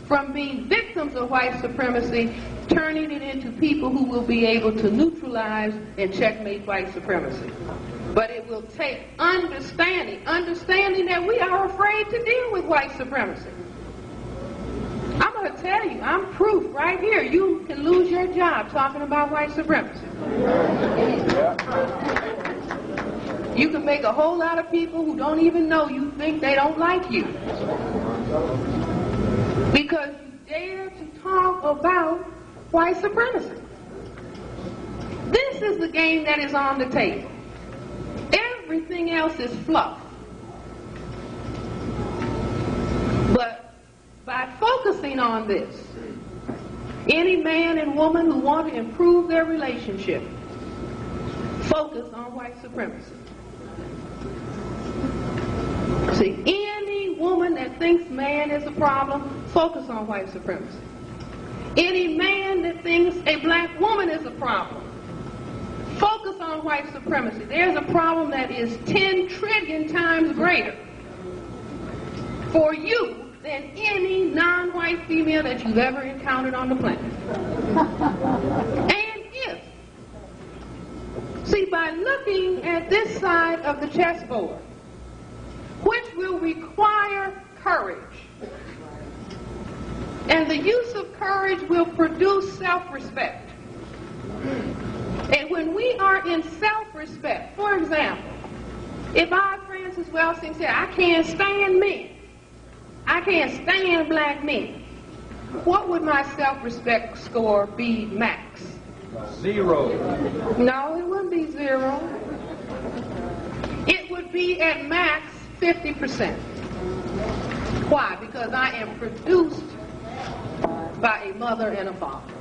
from being victims of white supremacy, turning it into people who will be able to neutralize and checkmate white supremacy. But it will take understanding that we are afraid to deal with white supremacy. I'm going to tell you, I'm proof right here. You can lose your job talking about white supremacy. You can make a whole lot of people who don't even know you think they don't like you. Because you dare to talk about white supremacy. This is the game that is on the table. Everything else is fluff. But by focusing on this, any man and woman who want to improve their relationship, focus on white supremacy. See, any woman that thinks man is a problem, focus on white supremacy. Any man that thinks a black woman is a problem, focus on white supremacy. There's a problem that is 10 trillion times greater for you than any non-white female that you've ever encountered on the planet. And by looking at this side of the chessboard, which will require courage, and the use of courage will produce self-respect. And when we are in self-respect, for example, if I, Cress Welsing, said, I can't stand men, I can't stand black men, what would my self-respect score be max? 0. No, it wouldn't be 0. It would be at max 50%. Why? Because I am produced by a mother and a father.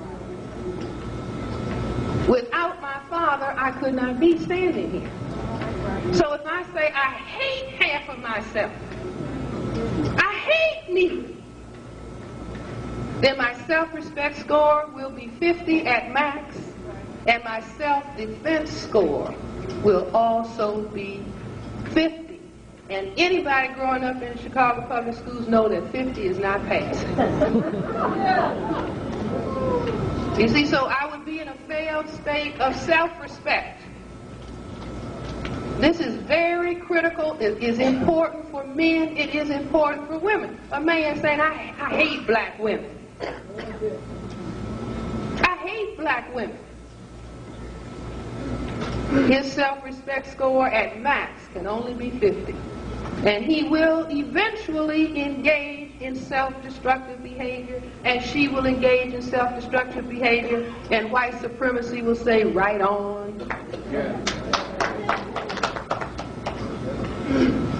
Without my father, I could not be standing here. So if I say I hate half of myself, I hate me, then my self-respect score will be 50 at max, and my self-defense score will also be 50. And anybody growing up in Chicago public schools know that 50 is not passing. You see, so I would be in a failed state of self-respect. This is very critical. It is important for men. It is important for women. A man saying, I hate black women. I hate black women. His self-respect score at max can only be 50. And he will eventually engage in self-destructive behavior, and she will engage in self-destructive behavior, and white supremacy will say, right on. Yeah.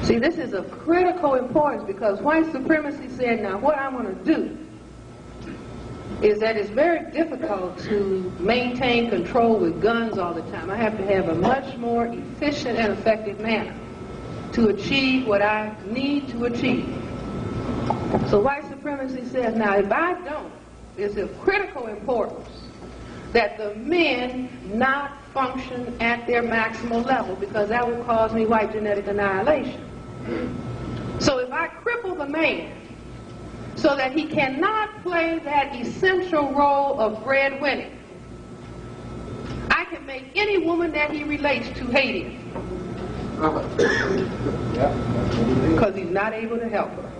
See, this is of critical importance, because white supremacy said, now what I'm going to do is that it's very difficult to maintain control with guns all the time. I have to have a much more efficient and effective manner to achieve what I need to achieve. So white supremacy says, now if I don't, it's of critical importance that the men not function at their maximal level, because that would cause me white genetic annihilation. So if I cripple the man so that he cannot play that essential role of breadwinning, I can make any woman that he relates to hate him. Because he's not able to help her.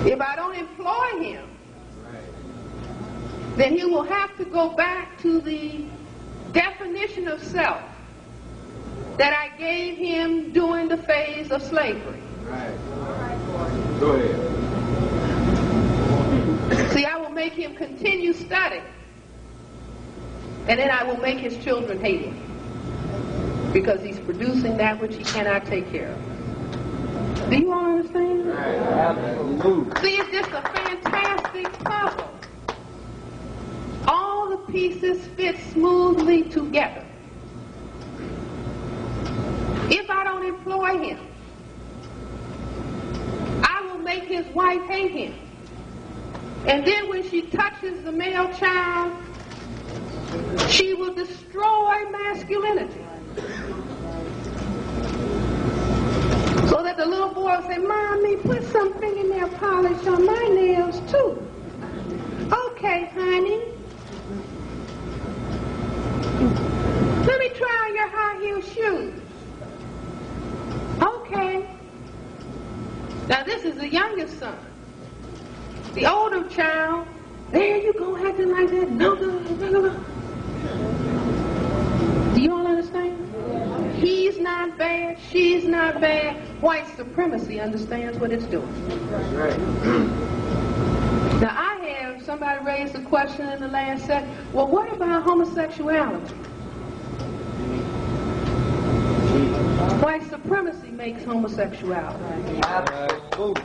If I don't employ him, then he will have to go back to the definition of self that I gave him during the phase of slavery. Right. Go ahead. See, I will make him continue studying, and then I will make his children hate him, because he's producing that which he cannot take care of. Do you all understand? Right. Absolutely. See, it's just a fantastic puzzle. All the pieces fit smoothly together. If I don't employ him, I will make his wife hate him. And then when she touches the male child, she will destroy masculinity. So that the little boy will say, Mommy, put some fingernail polish on my nails too. Okay, honey. Let me try on your high-heel shoes. Okay. Now this is the youngest son. The older child, there you go, acting like that. No. Do you all understand? He's not bad, she's not bad. White supremacy understands what it's doing. That's right. Now somebody raised the question in the last set, well, what about homosexuality? White supremacy makes homosexuality. Absolutely.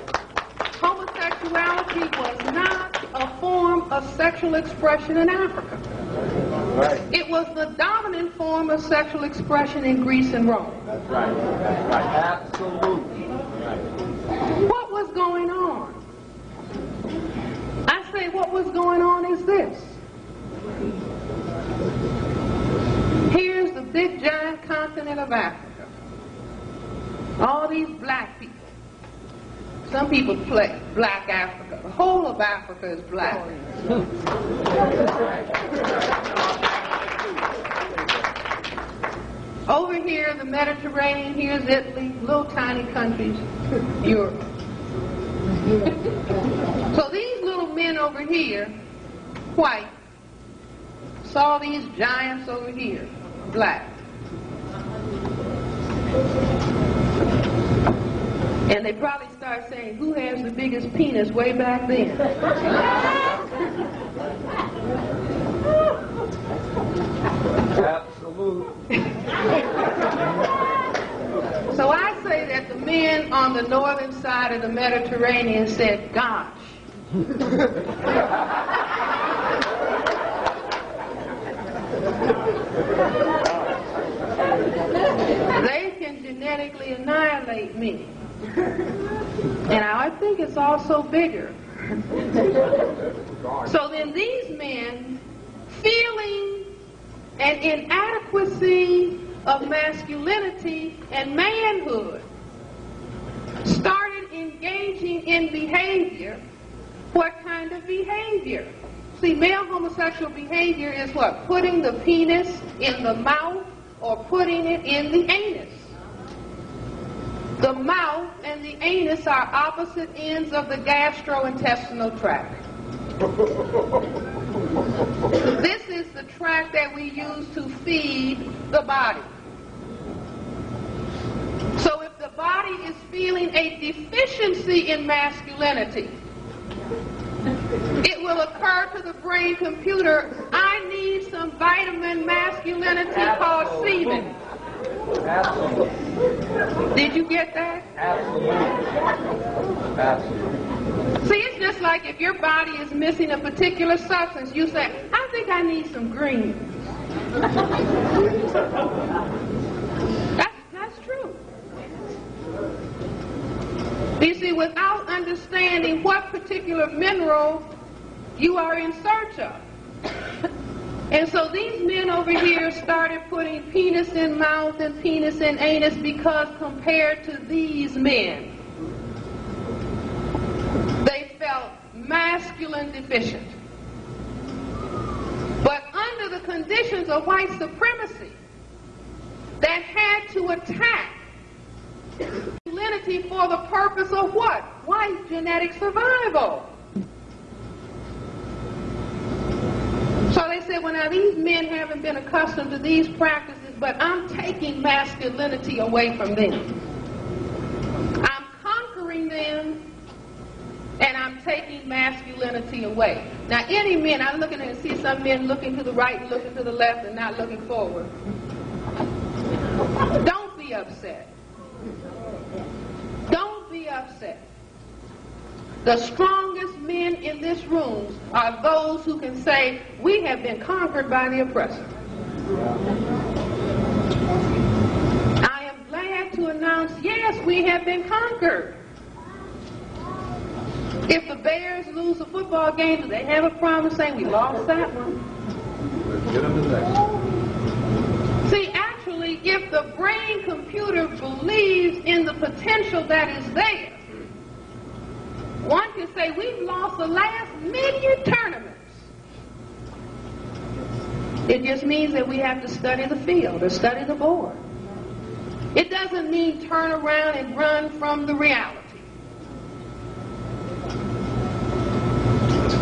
Homosexuality was not a form of sexual expression in Africa. Right. It was the dominant form of sexual expression in Greece and Rome. That's right. That's right. Absolutely. Right. What was going on? I say what was going on is this. Here's the big giant continent of Africa. All these black people. Some people play black Africa. The whole of Africa is black. Over here, the Mediterranean, here's Italy, little tiny countries, Europe. So these little men over here, white, saw these giants over here, black. And they probably start saying, who has the biggest penis way back then? Absolutely. So I say that the men on the northern side of the Mediterranean said, gosh. They can genetically annihilate me. And I think it's also bigger. So then these men, feeling an inadequacy of masculinity and manhood, started engaging in behavior. What kind of behavior? See, male homosexual behavior is what? Putting the penis in the mouth or putting it in the anus. The mouth and the anus are opposite ends of the gastrointestinal tract. This is the tract that we use to feed the body. So if the body is feeling a deficiency in masculinity, it will occur to the brain computer, I need some vitamin masculinity called semen. Absolutely. Did you get that? Absolutely. Absolutely. See, it's just like if your body is missing a particular substance, you say, I think I need some greens. That's true. without understanding what particular mineral you are in search of. And so these men over here started putting penis in mouth and penis in anus because compared to these men, they felt masculine deficient. But under the conditions of white supremacy that had to attack masculinity for the purpose of what? White genetic survival. So they said, well, now these men haven't been accustomed to these practices, but I'm taking masculinity away from them. I'm conquering them, and I'm taking masculinity away. Now, any men, I'm looking at and see some men looking to the right and looking to the left and not looking forward. Don't be upset. Don't be upset. The strongest men in this room are those who can say, we have been conquered by the oppressor. I am glad to announce, yes, we have been conquered. If the Bears lose a football game, do they have a problem saying we lost that one? Get them the next one. See, actually, if the brain computer believes in the potential that is there, one can say we've lost the last many tournaments. It just means that we have to study the field or study the board. It doesn't mean turn around and run from the reality.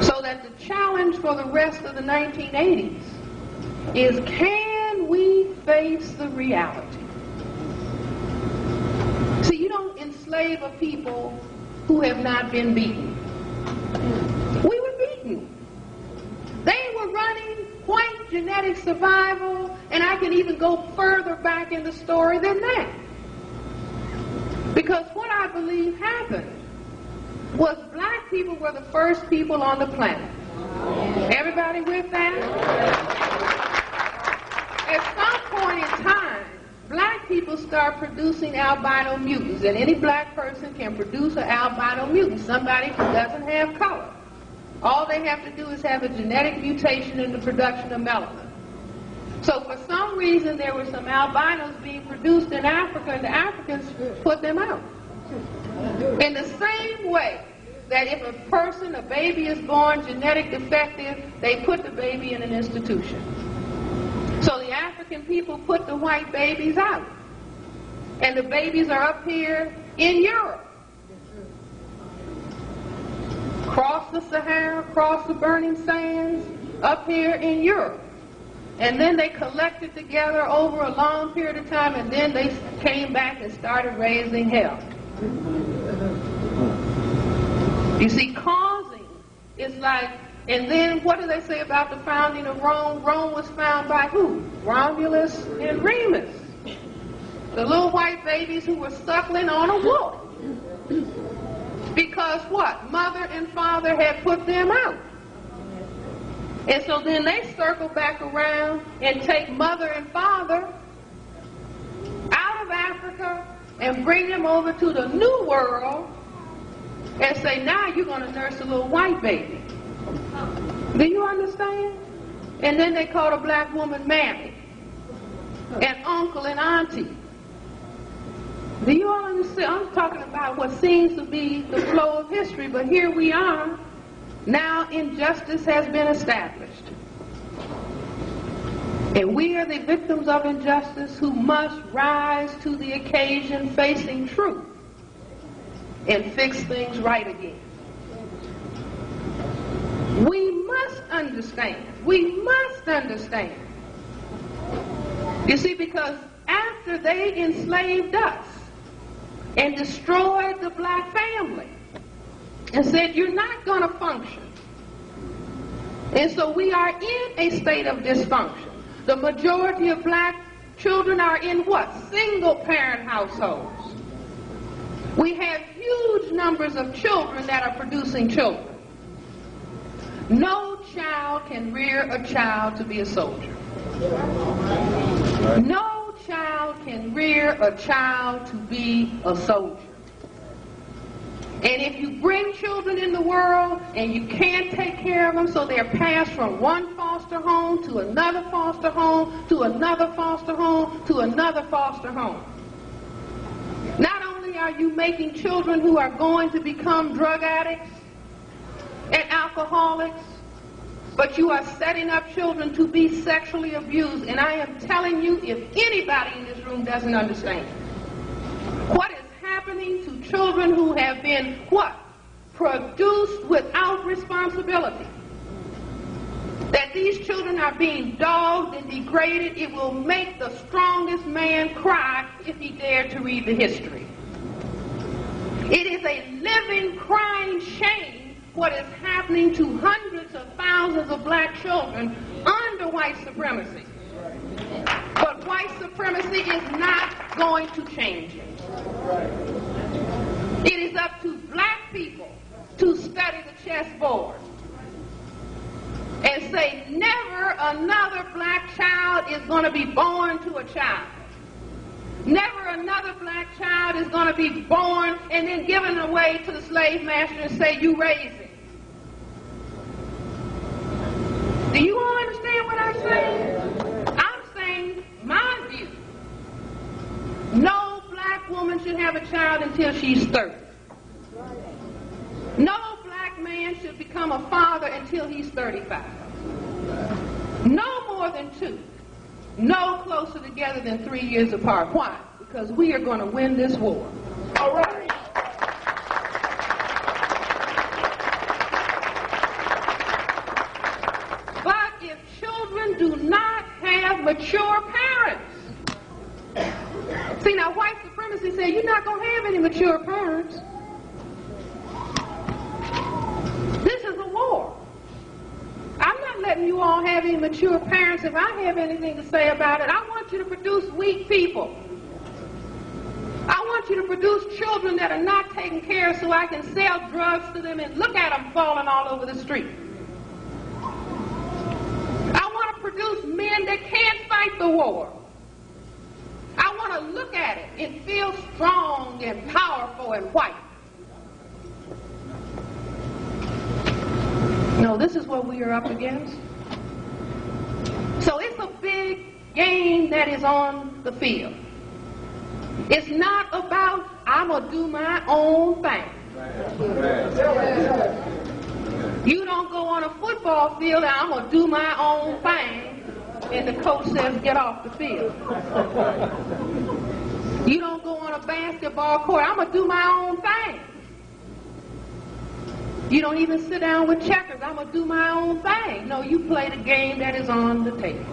So that the challenge for the rest of the 1980s is, can we face the reality? See, you don't enslave a people who have not been beaten. We were beaten. They were running white genetic survival, and I can even go further back in the story than that. Because what I believe happened was black people were the first people on the planet. Everybody with that? At some point in time, black people start producing albino mutants, and any black person can produce an albino mutant, somebody who doesn't have color. All they have to do is have a genetic mutation in the production of melanin. So for some reason, there were some albinos being produced in Africa, and the Africans put them out. In the same way that if a person, a baby is born genetic defective, they put the baby in an institution. So the African people put the white babies out. And the babies are up here in Europe. Cross the Sahara, cross the burning sands, up here in Europe. And then they collected together over a long period of time, and then they came back and started raising hell. You see, causing is like, and then what do they say about the founding of Rome? Rome was found by who? Romulus and Remus. The little white babies who were suckling on a wolf. Because what? Mother and father had put them out. And so then they circle back around and take mother and father out of Africa and bring them over to the New World and say, now you're going to nurse a little white baby. Do you understand? And then they call a black woman mammy and uncle and auntie. Do you all understand? I'm talking about what seems to be the flow of history, but here we are. Now injustice has been established. And we are the victims of injustice who must rise to the occasion facing truth and fix things right again. We must understand. We must understand. You see, because after they enslaved us and destroyed the black family and said, you're not going to function. And so we are in a state of dysfunction. The majority of black children are in what? Single-parent households. We have huge numbers of children that are producing children. No child can rear a child to be a soldier. No child can rear a child to be a soldier. And if you bring children in the world and you can't take care of them, so they're passed from one foster home to another foster home to another foster home to another foster home. Not only are you making children who are going to become drug addicts and alcoholics, but you are setting up children to be sexually abused. And I am telling you, if anybody in this room doesn't understand what is happening to children who have been, what? Produced without responsibility. That these children are being dogged and degraded, it will make the strongest man cry if he dared to read the history. It is a living, crying shame what is happening to hundreds of thousands of black children under white supremacy. But white supremacy is not going to change it. It is up to black people to study the chessboard and say never another black child is going to be born to a child. Never another black child is going to be born and then given away to the slave master and say, you raise it. Do you all understand what I'm saying? I'm saying my view. No black woman should have a child until she's 30. No black man should become a father until he's 35. No more than 2. No closer together than 3 years apart. Why? Because we are going to win this war. All right. But if children do not have mature parents, see now white supremacy said you're not going to have any mature parents. This is a war. I'm not letting you all have any mature parents if I have anything to say about it. I want you to produce weak people. I want you to produce children that are not taken care of so I can sell drugs to them and look at them falling all over the street. I want to produce men that can't fight the war. I want to look at it and feel strong and powerful and white. No, this is what we are up against. So it's a big game that is on the field. It's not about, I'm going to do my own thing. You don't go on a football field and I'm going to do my own thing and the coach says get off the field. You don't go on a basketball court, I'm going to do my own thing. You don't even sit down with checkers. I'm going to do my own thing. No, you play the game that is on the table.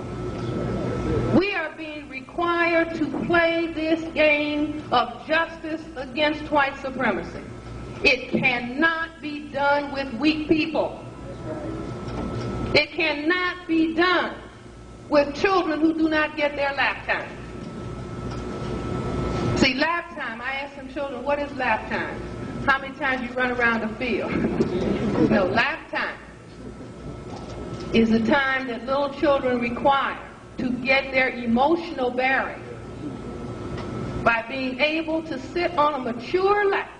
We are being required to play this game of justice against white supremacy. It cannot be done with weak people. It cannot be done with children who do not get their lap time. See, lap time, I ask some children, what is lap time? How many times you run around the field? No, lap time is the time that little children require to get their emotional bearing by being able to sit on a mature lap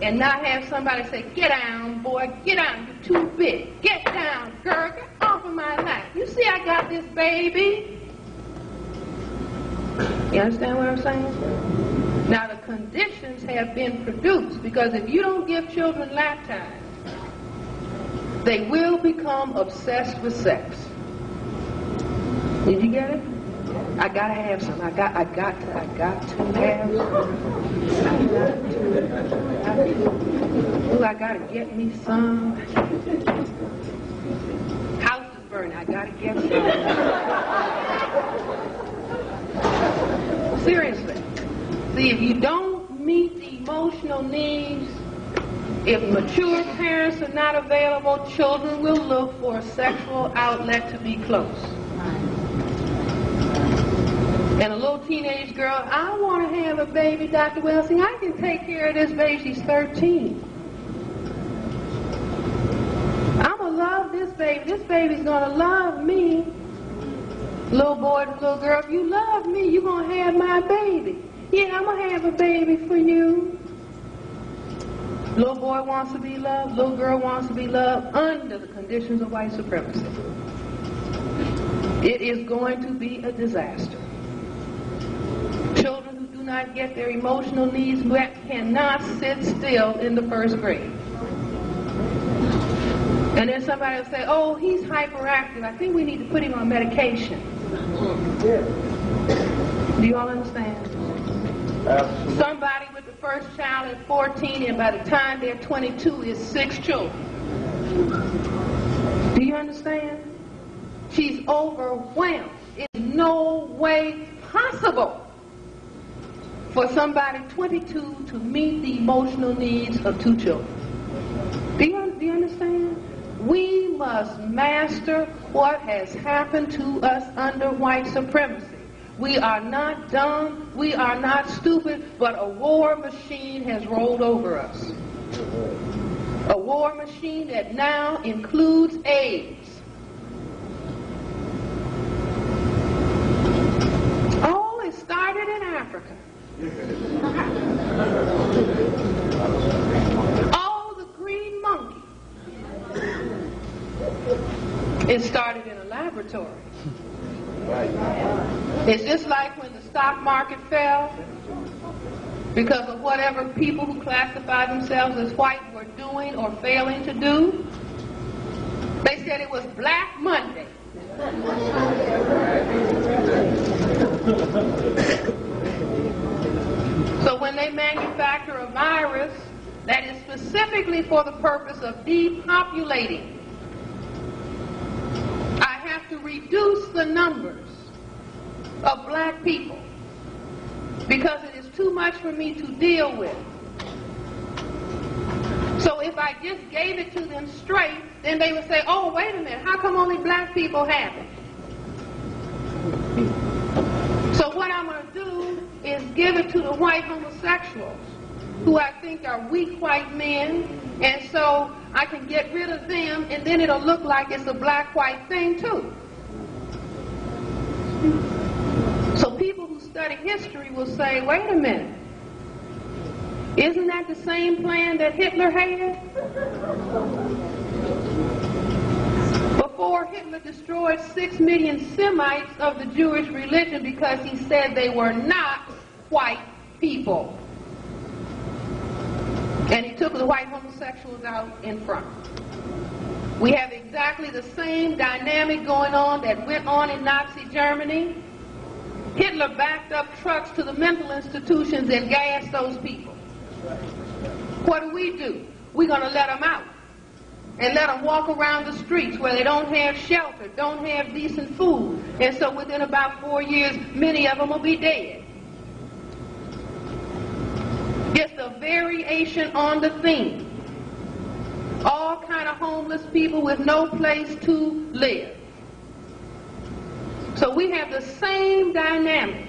and not have somebody say, get down, boy, get down, you're too big. Get down, girl, get off of my lap. You see I got this baby. You understand what I'm saying? Now the conditions have been produced because if you don't give children lap time, they will become obsessed with sex. Did you get it? I gotta have some. I got to have some. Ooh, I gotta get me some. House is burning. I gotta get some. Seriously. See, if you don't meet the emotional needs, if mature parents are not available, children will look for a sexual outlet to be close. And a little teenage girl, I want to have a baby, Dr. Welsing. I can take care of this baby. She's 13. I'm going to love this baby. This baby's going to love me. Little boy, little girl, if you love me, you're going to have my baby. Yeah, I'm going to have a baby for you. Little boy wants to be loved, little girl wants to be loved under the conditions of white supremacy. It is going to be a disaster. Children who do not get their emotional needs met cannot sit still in the first grade. And then somebody will say, oh, he's hyperactive. I think we need to put him on medication. Do you all understand? Absolutely. Somebody with the first child at 14 and by the time they're 22 is 6 children. Do you understand? She's overwhelmed. It's no way possible for somebody 22 to meet the emotional needs of 2 children. Do you understand? We must master what has happened to us under white supremacy. We are not dumb, we are not stupid, but a war machine has rolled over us. A war machine that now includes AIDS. Oh, it started in Africa. Oh, the green monkey. It started in a laboratory. It's just like when the stock market fell because of whatever people who classify themselves as white were doing or failing to do. They said it was Black Monday. So when they manufacture a virus that is specifically for the purpose of depopulating, to reduce the numbers of black people because it is too much for me to deal with. So if I just gave it to them straight, then they would say, oh, wait a minute, how come only black people have it? So what I'm going to do is give it to the white homosexuals who I think are weak white men, and so I can get rid of them, and then it'll look like it's a black-white thing too. So people who study history will say, wait a minute, isn't that the same plan that Hitler had? Before Hitler destroyed 6 million Semites of the Jewish religion because he said they were not white people. And he took the white homosexuals out in front. We have exactly the same dynamic going on that went on in Nazi Germany. Hitler backed up trucks to the mental institutions and gassed those people. What do? We're going to let them out and let them walk around the streets where they don't have shelter, don't have decent food. And so within about 4 years, many of them will be dead. Just a variation on the theme. All kind of homeless people with no place to live. So we have the same dynamic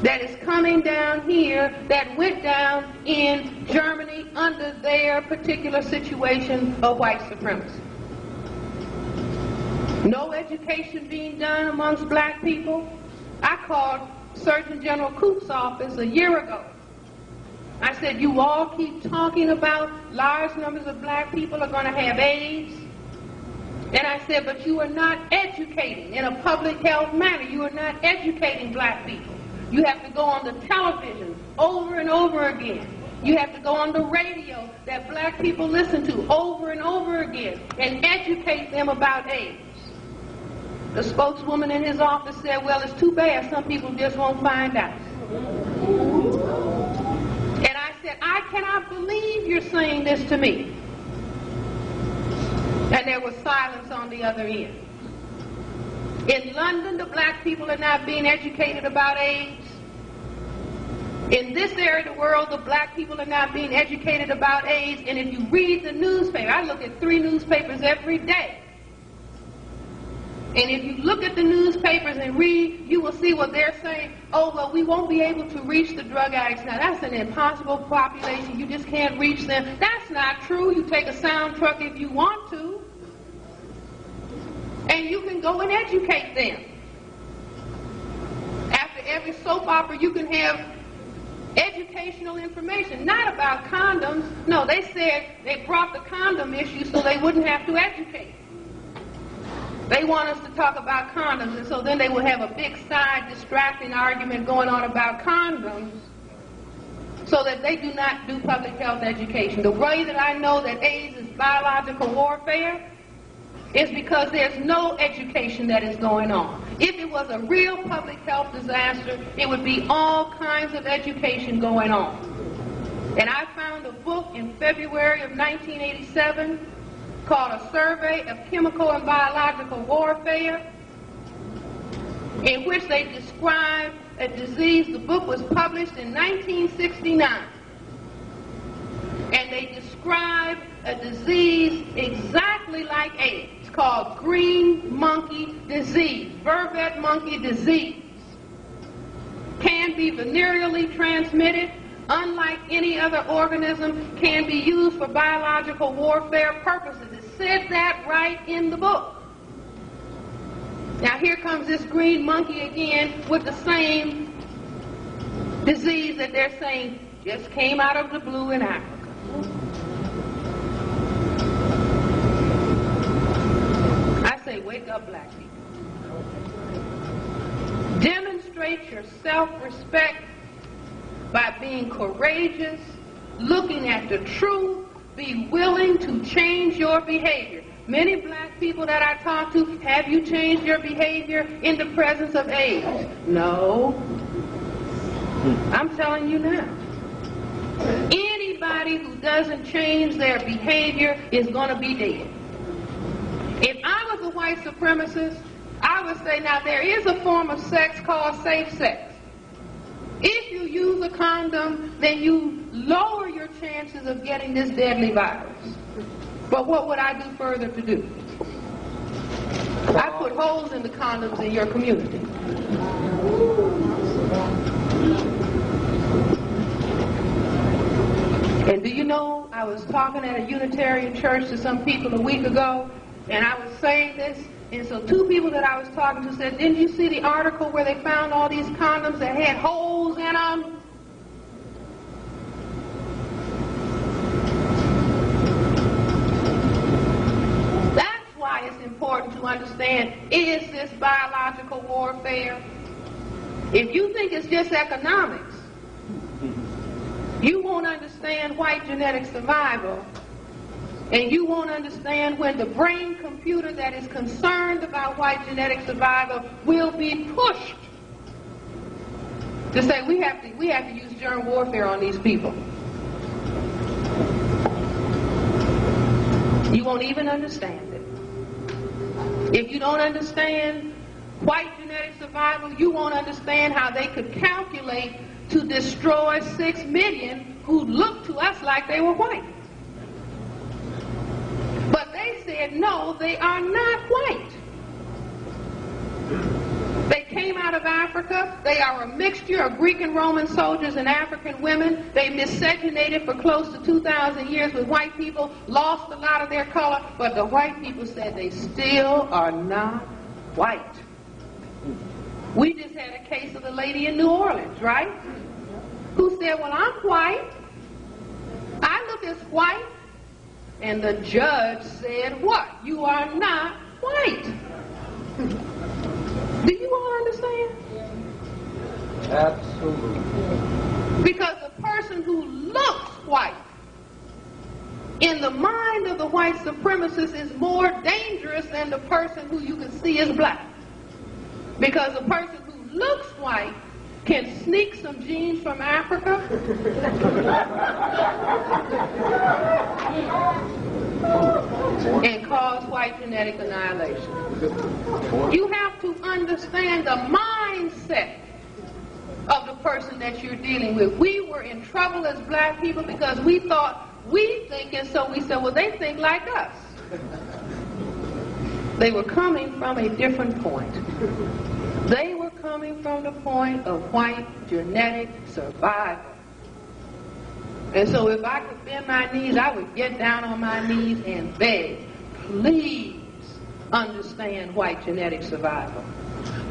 that is coming down here that went down in Germany under their particular situation of white supremacy. No education being done amongst black people. I called Surgeon General Coop's office a year ago. I said, you all keep talking about large numbers of black people are going to have AIDS. And I said, but you are not educating in a public health manner. You are not educating black people. You have to go on the television over and over again. You have to go on the radio that black people listen to over and over again and educate them about AIDS. The spokeswoman in his office said, well, it's too bad. Some people just won't find out. And I said, I cannot believe you're saying this to me. And there was silence on the other end. In London, the black people are not being educated about AIDS. In this area of the world, the black people are not being educated about AIDS. And if you read the newspaper, I look at 3 newspapers every day. And if you look at the newspapers and read, you will see what they're saying. Oh, well, we won't be able to reach the drug addicts. Now, that's an impossible population. You just can't reach them. That's not true. You take a sound truck if you want to. And you can go and educate them. After every soap opera, you can have educational information, not about condoms. No, they said they brought the condom issue so they wouldn't have to educate. They want us to talk about condoms, and so then they will have a big side distracting argument going on about condoms so that they do not do public health education. The way that I know that AIDS is biological warfare is because there's no education that is going on. If it was a real public health disaster, it would be all kinds of education going on. And I found a book in February of 1987 called A Survey of Chemical and Biological Warfare, in which they describe a disease. The book was published in 1969. And they describe a disease exactly like AIDS, called green monkey disease, vervet monkey disease. Can be venereally transmitted, unlike any other organism, can be used for biological warfare purposes. It said that right in the book. Now here comes this green monkey again with the same disease that they're saying just came out of the blue in Africa. I say, wake up, black people. Demonstrate your self-respect by being courageous, looking at the truth, be willing to change your behavior. Many black people that I talk to, have you changed your behavior in the presence of AIDS? No. I'm telling you now. Anybody who doesn't change their behavior is going to be dead. If I was a white supremacist, I would say, now there is a form of sex called safe sex. If you use a condom, then you lower your chances of getting this deadly virus. But what would I do further to do? I put holes in the condoms in your community. And do you know, I was talking at a Unitarian church to some people a week ago, and I was saying this, and so two people that I was talking to said, didn't you see the article where they found all these condoms that had holes in them? That's why it's important to understand, is this biological warfare? If you think it's just economics, you won't understand white genetic survival. And you won't understand when the brain computer that is concerned about white genetic survival will be pushed to say we have to use germ warfare on these people. You won't even understand it. If you don't understand white genetic survival, you won't understand how they could calculate to destroy 6 million who look to us like they were white. But they said, no, they are not white. They came out of Africa. They are a mixture of Greek and Roman soldiers and African women. They miscegenated for close to 2,000 years with white people, lost a lot of their color, but the white people said they still are not white. We just had a case of the lady in New Orleans, right? Who said, well, I'm white. I look as white. And the judge said, what? You are not white. Do you all understand? Absolutely. Because the person who looks white, in the mind of the white supremacist, is more dangerous than the person who you can see as black. Because the person who looks white can sneak some genes from Africa and cause white genetic annihilation. You have to understand the mindset of the person that you're dealing with. We were in trouble as black people because we thought we think, and so we said, well, they think like us. They were coming from a different point. They were coming from the point of white genetic survival. And so if I could bend my knees, I would get down on my knees and beg, please understand white genetic survival.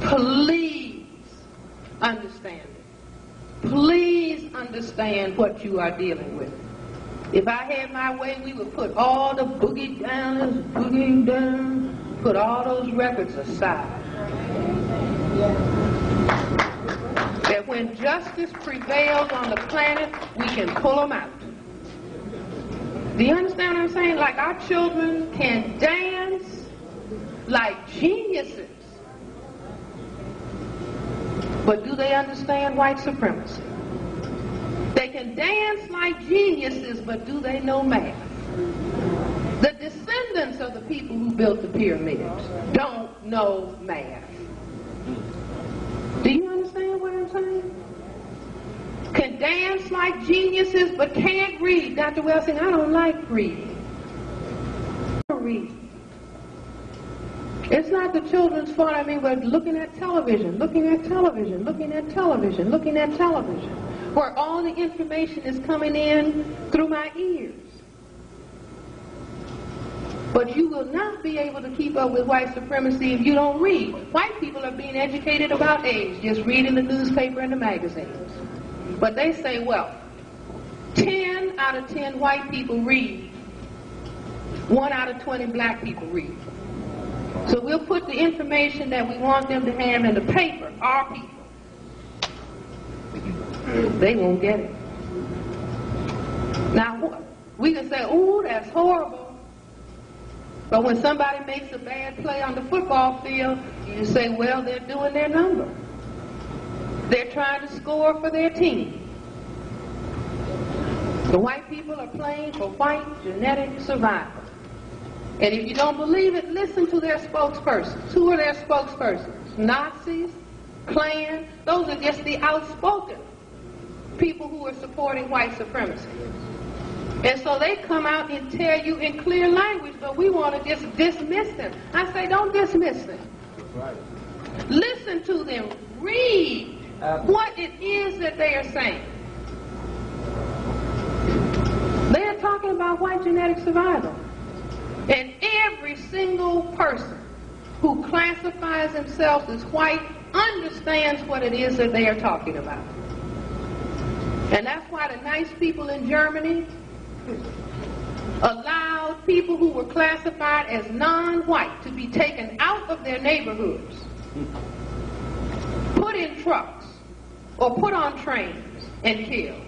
Please understand it. please understand what you are dealing with. If I had my way, we would put all the boogie downers, boogieing down, put all those records aside. That when justice prevails on the planet, we can pull them out. Do you understand what I'm saying? Like our children can dance like geniuses. But do they understand white supremacy? They can dance like geniuses, but do they know math? The descendants of the people who built the pyramids don't know math. Do you understand what I'm saying? Can dance like geniuses, but can't read. Dr. Welsing, I don't like reading. I don't read. It's not the children's fault, but looking at television, looking at television, looking at television, looking at television, where all the information is coming in through my ears. But you will not be able to keep up with white supremacy if you don't read. White people are being educated about age, just reading the newspaper and the magazines. But they say, well, 10 out of 10 white people read. 1 out of 20 black people read. So we'll put the information that we want them to have in the paper, our people. They won't get it. Now, we can say, oh, that's horrible. But when somebody makes a bad play on the football field, you say, well, they're doing their number. They're trying to score for their team. The white people are playing for white genetic survival. And if you don't believe it, listen to their spokespersons. Who are their spokespersons? Nazis, Klan. Those are just the outspoken people who are supporting white supremacy. And so they come out and tell you in clear language, but we want to just dismiss them. I say, don't dismiss them. Right. Listen to them. Read what it is that they are saying. They are talking about white genetic survival. And every single person who classifies themselves as white understands what it is that they are talking about. And that's why the nice people in Germany allowed people who were classified as non-white to be taken out of their neighborhoods, put in trucks, or put on trains and killed.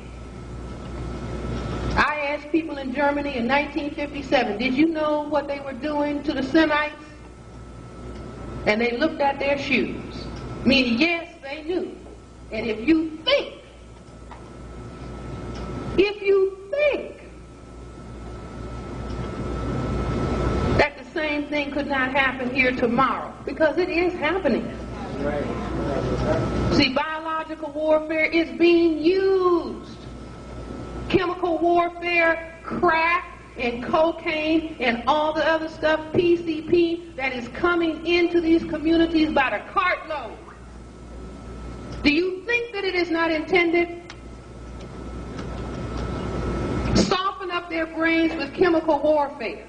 I asked people in Germany in 1957, did you know what they were doing to the Semites? And they looked at their shoes. Meaning, yes, they knew. And if you think that the same thing could not happen here tomorrow, because it is happening. Right. See, biological warfare is being used. Chemical warfare, crack and cocaine and all the other stuff, PCP, that is coming into these communities by the cartload. Do you think that it is not intended? Soften up their brains with chemical warfare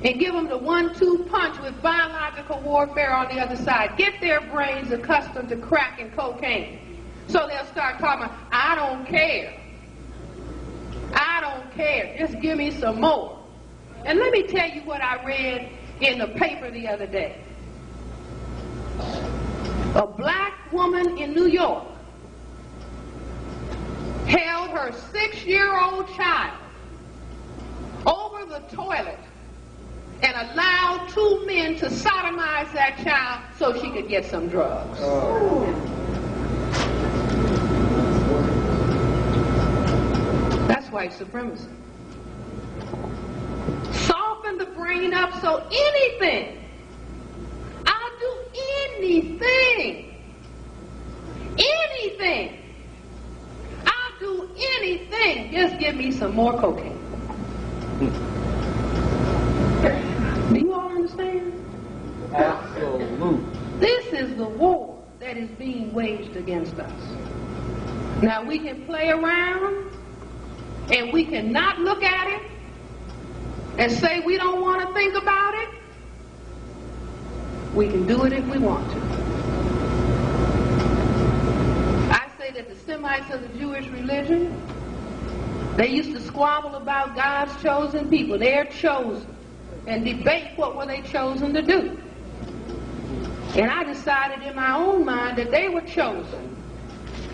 and give them the 1-2 punch with biological warfare on the other side. Get their brains accustomed to crack and cocaine. So they'll start talking about, I don't care. I don't care. Just give me some more. And let me tell you what I read in the paper the other day. A black woman in New York held her 6-year-old child over the toilet and allowed 2 men to sodomize that child so she could get some drugs. That's white supremacy. Soften the brain up so anything, I'll do anything, I'll do anything, just give me some more cocaine. Do you all understand? Absolutely. This is the war that is being waged against us. Now we can play around and we can not look at it and say we don't want to think about it. We can do it if we want to. I say that the Semites of the Jewish religion, they used to squabble about God's chosen people. They're chosen. And debate what were they chosen to do. And I decided in my own mind that they were chosen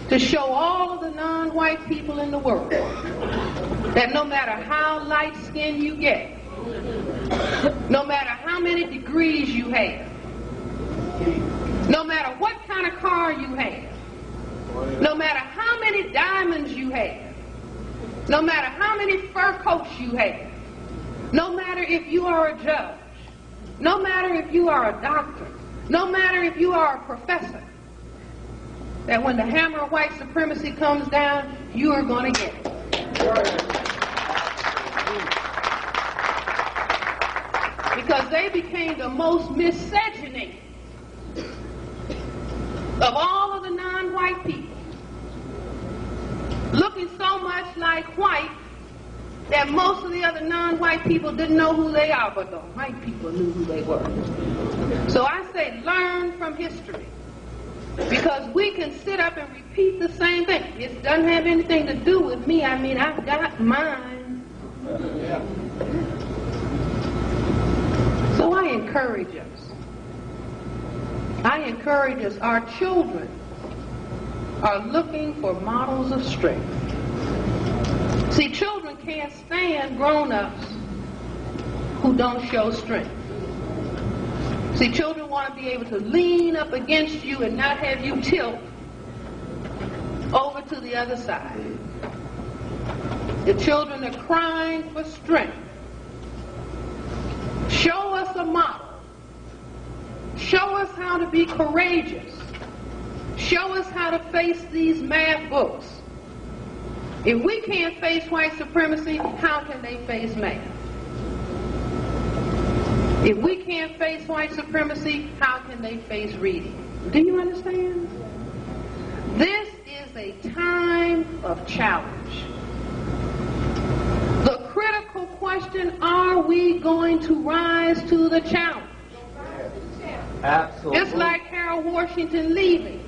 to show all of the non-white people in the world that no matter how light-skinned you get, no matter how many degrees you have, no matter what kind of car you have, no matter how many diamonds you have, no matter how many fur coats you have, no matter if you are a judge, no matter if you are a doctor, no matter if you are a professor, that when the hammer of white supremacy comes down, you are going to get it. Because they became the most miscegenated of all of the non-white people, looking so much like white that most of the other non-white people didn't know who they are, but the white people knew who they were. So I say learn from history, because we can sit up and repeat the same thing. It doesn't have anything to do with me. I mean, I've got mine. So I encourage us. Our children are looking for models of strength. See, children can't stand grown-ups who don't show strength. See, children want to be able to lean up against you and not have you tilt over to the other side. The children are crying for strength. Show us a model. Show us how to be courageous. Show us how to face these math books. If we can't face white supremacy, how can they face math? If we can't face white supremacy, how can they face reading? Do you understand? This is a time of challenge. The critical question, are we going to rise to the challenge? Absolutely. Just like Harold Washington leaving.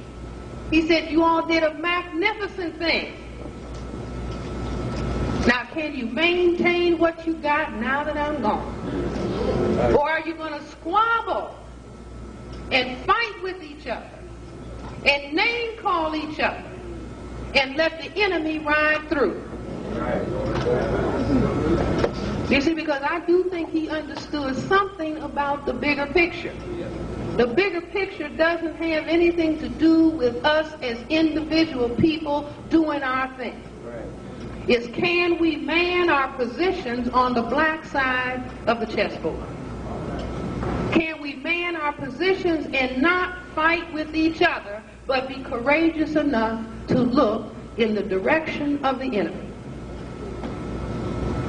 He said, you all did a magnificent thing. Now, can you maintain what you got now that I'm gone? Or are you going to squabble and fight with each other and name call each other and let the enemy ride through? You see, because I do think he understood something about the bigger picture. The bigger picture doesn't have anything to do with us as individual people doing our thing. Is can we man our positions on the black side of the chessboard? Can we man our positions and not fight with each other, but be courageous enough to look in the direction of the enemy?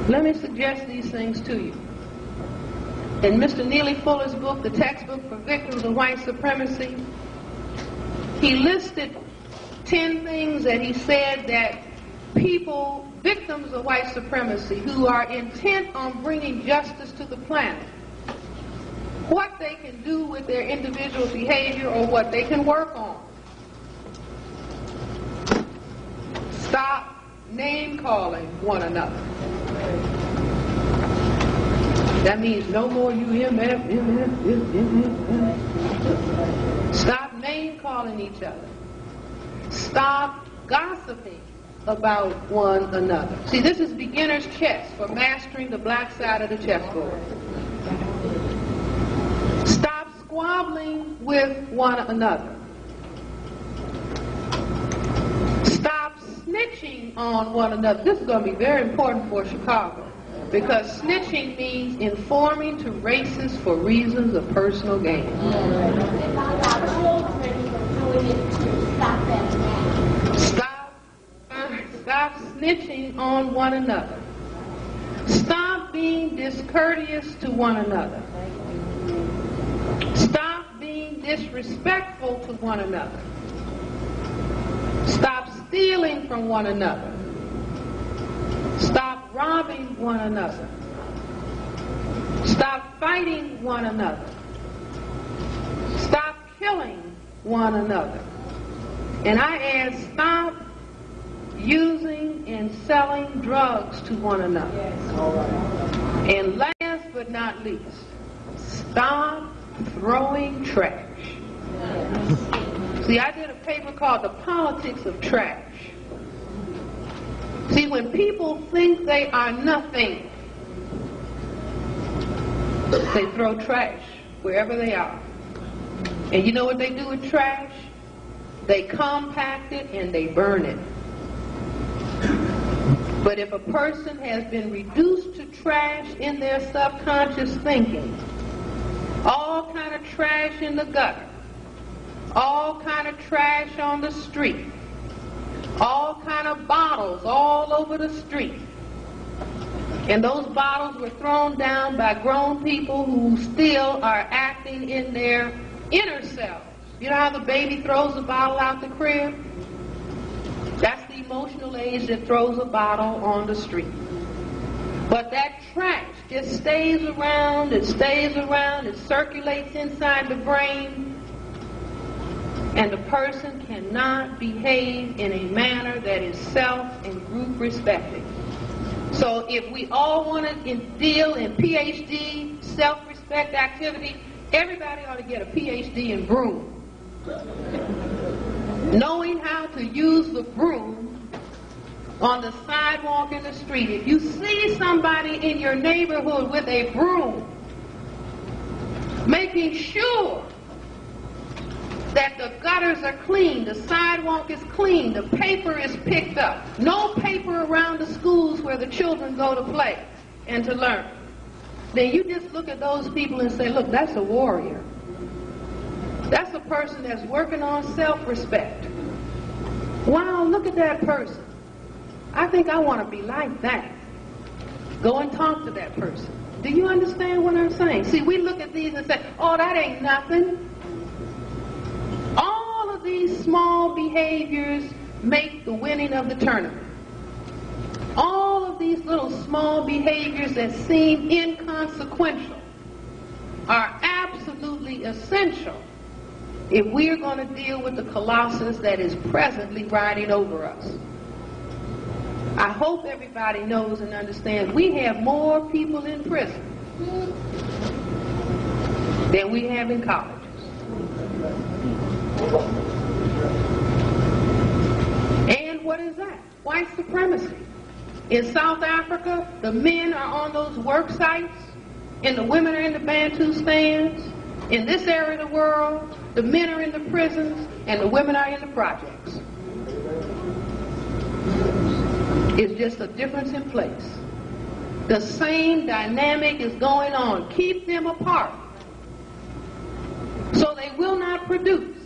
Let me suggest these things to you. In Mr. Neely Fuller's book, The Textbook for Victims of White Supremacy, he listed 10 things that he said that people, victims of white supremacy, who are intent on bringing justice to the planet, what they can do with their individual behavior or what they can work on. Stop name-calling one another. That means no more UMF, MF. Stop name-calling each other. Stop gossiping about one another. See, this is beginner's chess for mastering the black side of the chessboard. Stop squabbling with one another. Stop snitching on one another. This is going to be very important for Chicago, because snitching means informing to racists for reasons of personal gain. Stop snitching on one another. Stop being discourteous to one another. Stop being disrespectful to one another. Stop stealing from one another. Stop robbing one another. Stop fighting one another. Stop killing one another. And I ask, stop using and selling drugs to one another. And last but not least, stop throwing trash. See, I did a paper called The Politics of Trash. See, when people think they are nothing, they throw trash wherever they are. And you know what they do with trash? They compact it and they burn it. But if a person has been reduced to trash in their subconscious thinking, all kind of trash in the gutter, all kind of trash on the street, all kind of bottles all over the street, and those bottles were thrown down by grown people who still are acting in their inner selves. You know how the baby throws a bottle out the crib? That's the emotional age that throws a bottle on the street. But that trash just stays around, it circulates inside the brain, and the person cannot behave in a manner that is self and group respecting. So if we all want to deal in PhD, self-respect activity, everybody ought to get a PhD in broom. Knowing how to use the broom on the sidewalk in the street. If you see somebody in your neighborhood with a broom, making sure that the gutters are clean, the sidewalk is clean, the paper is picked up. No paper around the schools where the children go to play and to learn. Then you just look at those people and say, look, that's a warrior. That's a person that's working on self-respect. Wow, look at that person. I think I want to be like that. Go and talk to that person. Do you understand what I'm saying? See, we look at these and say, oh, that ain't nothing. All of these small behaviors make the winning of the tournament. All of these little small behaviors that seem inconsequential are absolutely essential if we're going to deal with the colossus that is presently riding over us. I hope everybody knows and understands we have more people in prison than we have in colleges. And what is that? White supremacy. In South Africa, the men are on those work sites, and the women are in the Bantu stands. In this area of the world, the men are in the prisons, and the women are in the projects. It's just a difference in place. The same dynamic is going on. Keep them apart so they will not produce.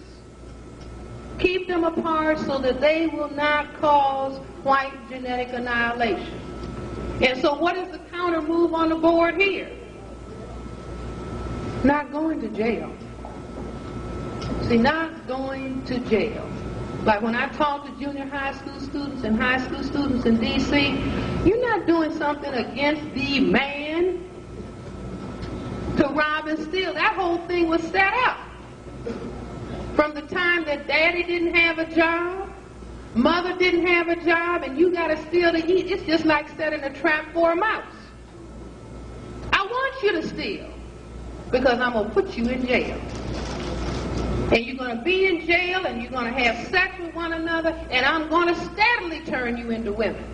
Keep them apart so that they will not cause white genetic annihilation. And so what is the counter move on the board here? Not going to jail. See, not going to jail. Like when I talk to junior high school students and high school students in D.C., you're not doing something against the man to rob and steal. That whole thing was set up. From the time that daddy didn't have a job, mother didn't have a job, and you got to steal to eat. It's just like setting a trap for a mouse. I want you to steal because I'm going to put you in jail. And you're going to be in jail, and you're going to have sex with one another, and I'm going to steadily turn you into women.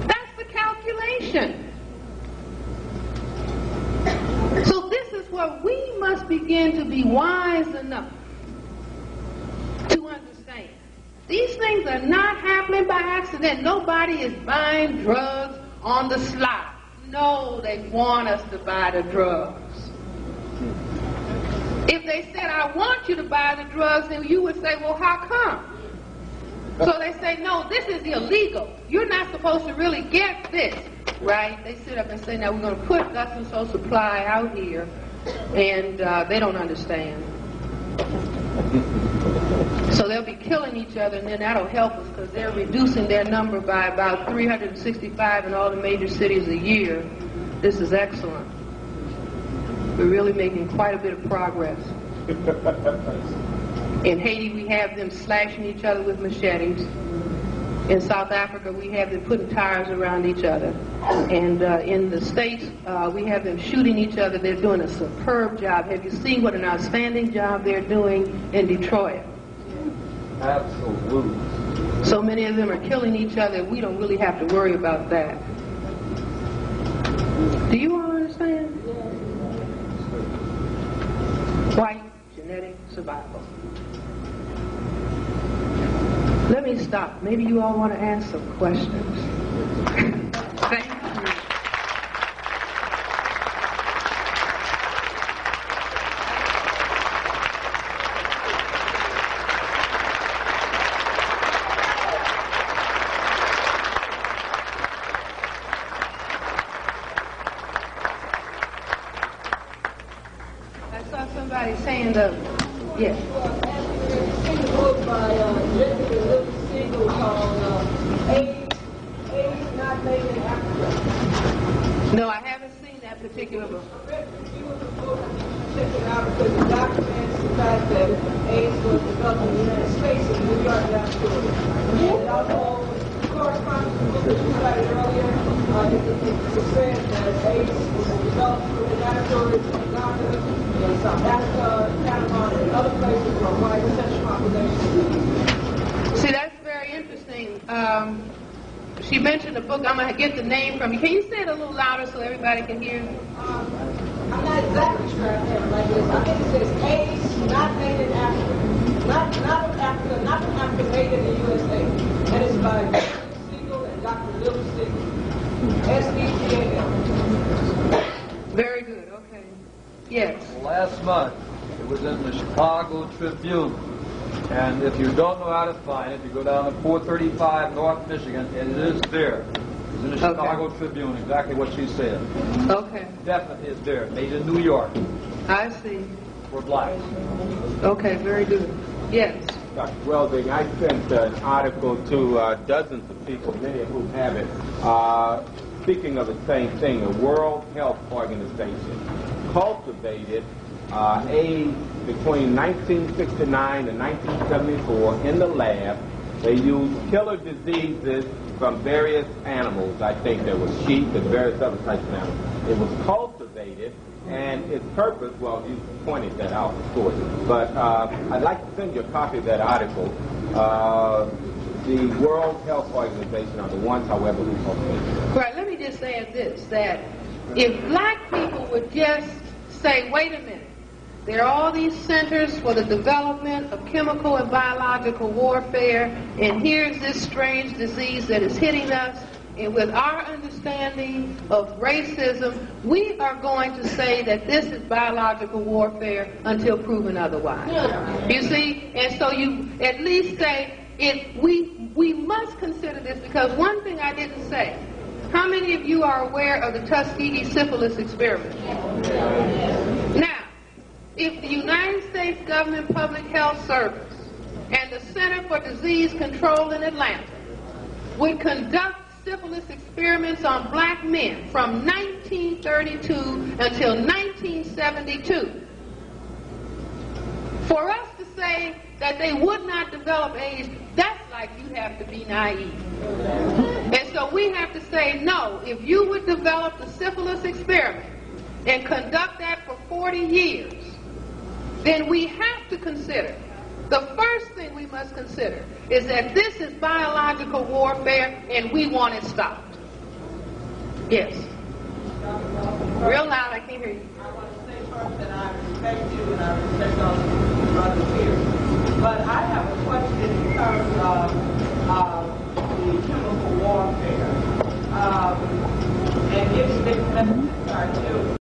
That's the calculation. So this is where we must begin to be wise enough to understand. These things are not happening by accident. Nobody is buying drugs on the sly. No, they want us to buy the drugs. If they said, I want you to buy the drugs, then you would say, well, how come? So they say, no, this is illegal. You're not supposed to really get this, right? They sit up and say, now we're going to put thus and so supply out here, and they don't understand. So they'll be killing each other, and then that'll help us because they're reducing their number by about 365 in all the major cities a year. This is excellent. We're really making quite a bit of progress. In Haiti, we have them slashing each other with machetes. In South Africa, we have them putting tires around each other. And in the States, we have them shooting each other. They're doing a superb job. Have you seen what an outstanding job they're doing in Detroit? Absolutely. So many of them are killing each other. We don't really have to worry about that. Do you all understand? White genetic survival. Let me stop. Maybe you all want to ask some questions. Thank you. I saw somebody saying yes. No, I haven't seen that particular book. Check it out because it documents the fact that AIDS was developed in the United States and New York laboratory. And also, correspondence to the book that you cited earlier, it said that AIDS was developed in the laboratories in Uganda, in South Africa, Panama, and other places where white sexual populations. See, that's very interesting. She mentioned a book. I'm going to get the name from you. Can you say it a little louder so everybody can hear? I'm not exactly sure I have it like this. I think it says AIDS not made in Africa. Not in Africa, not from Africa, made in the USA. And it's by Dr. Siegel and Dr. Lil Siegel. S-E-G-A-L. Very good. Okay. Yes. Last month, it was in the Chicago Tribune. And if you don't know how to find it, you go down to 435 North Michigan, and it is there. It's in the Chicago Tribune, exactly what she said. Okay. Definitely is there. Made in New York. I see. For blacks. Okay, very good. Yes. Dr. Welsing, I sent an article to dozens of people, many of whom have it, speaking of the same thing. The World Health Organization cultivated AIDS between 1969 and 1974 in the lab. They used killer diseases from various animals. I think there was sheep and various other types of animals. It was cultivated, and its purpose, well, you pointed that out, of course, but I'd like to send you a copy of that article. The World Health Organization are the ones, however, who cultivate it. Right, let me just say this, that if black people would just say, wait a minute, there are all these centers for the development of chemical and biological warfare, and here's this strange disease that is hitting us, and with our understanding of racism, we are going to say that this is biological warfare until proven otherwise. You see? And so you at least say, we must consider this, because one thing I didn't say, how many of you are aware of the Tuskegee syphilis experiment? Now, if the United States Government Public Health Service and the Center for Disease Control in Atlanta would conduct syphilis experiments on black men from 1932 until 1972, for us to say that they would not develop AIDS, that's like you have to be naive. And so we have to say, no, if you would develop the syphilis experiment and conduct that for 40 years, then we have to consider, the first thing we must consider is that this is biological warfare and we want it stopped. Yes. Real loud, I can't hear you. I want to say first that I respect you and I respect all the brothers here. But I have a question in terms of the chemical warfare. And if it's necessary too,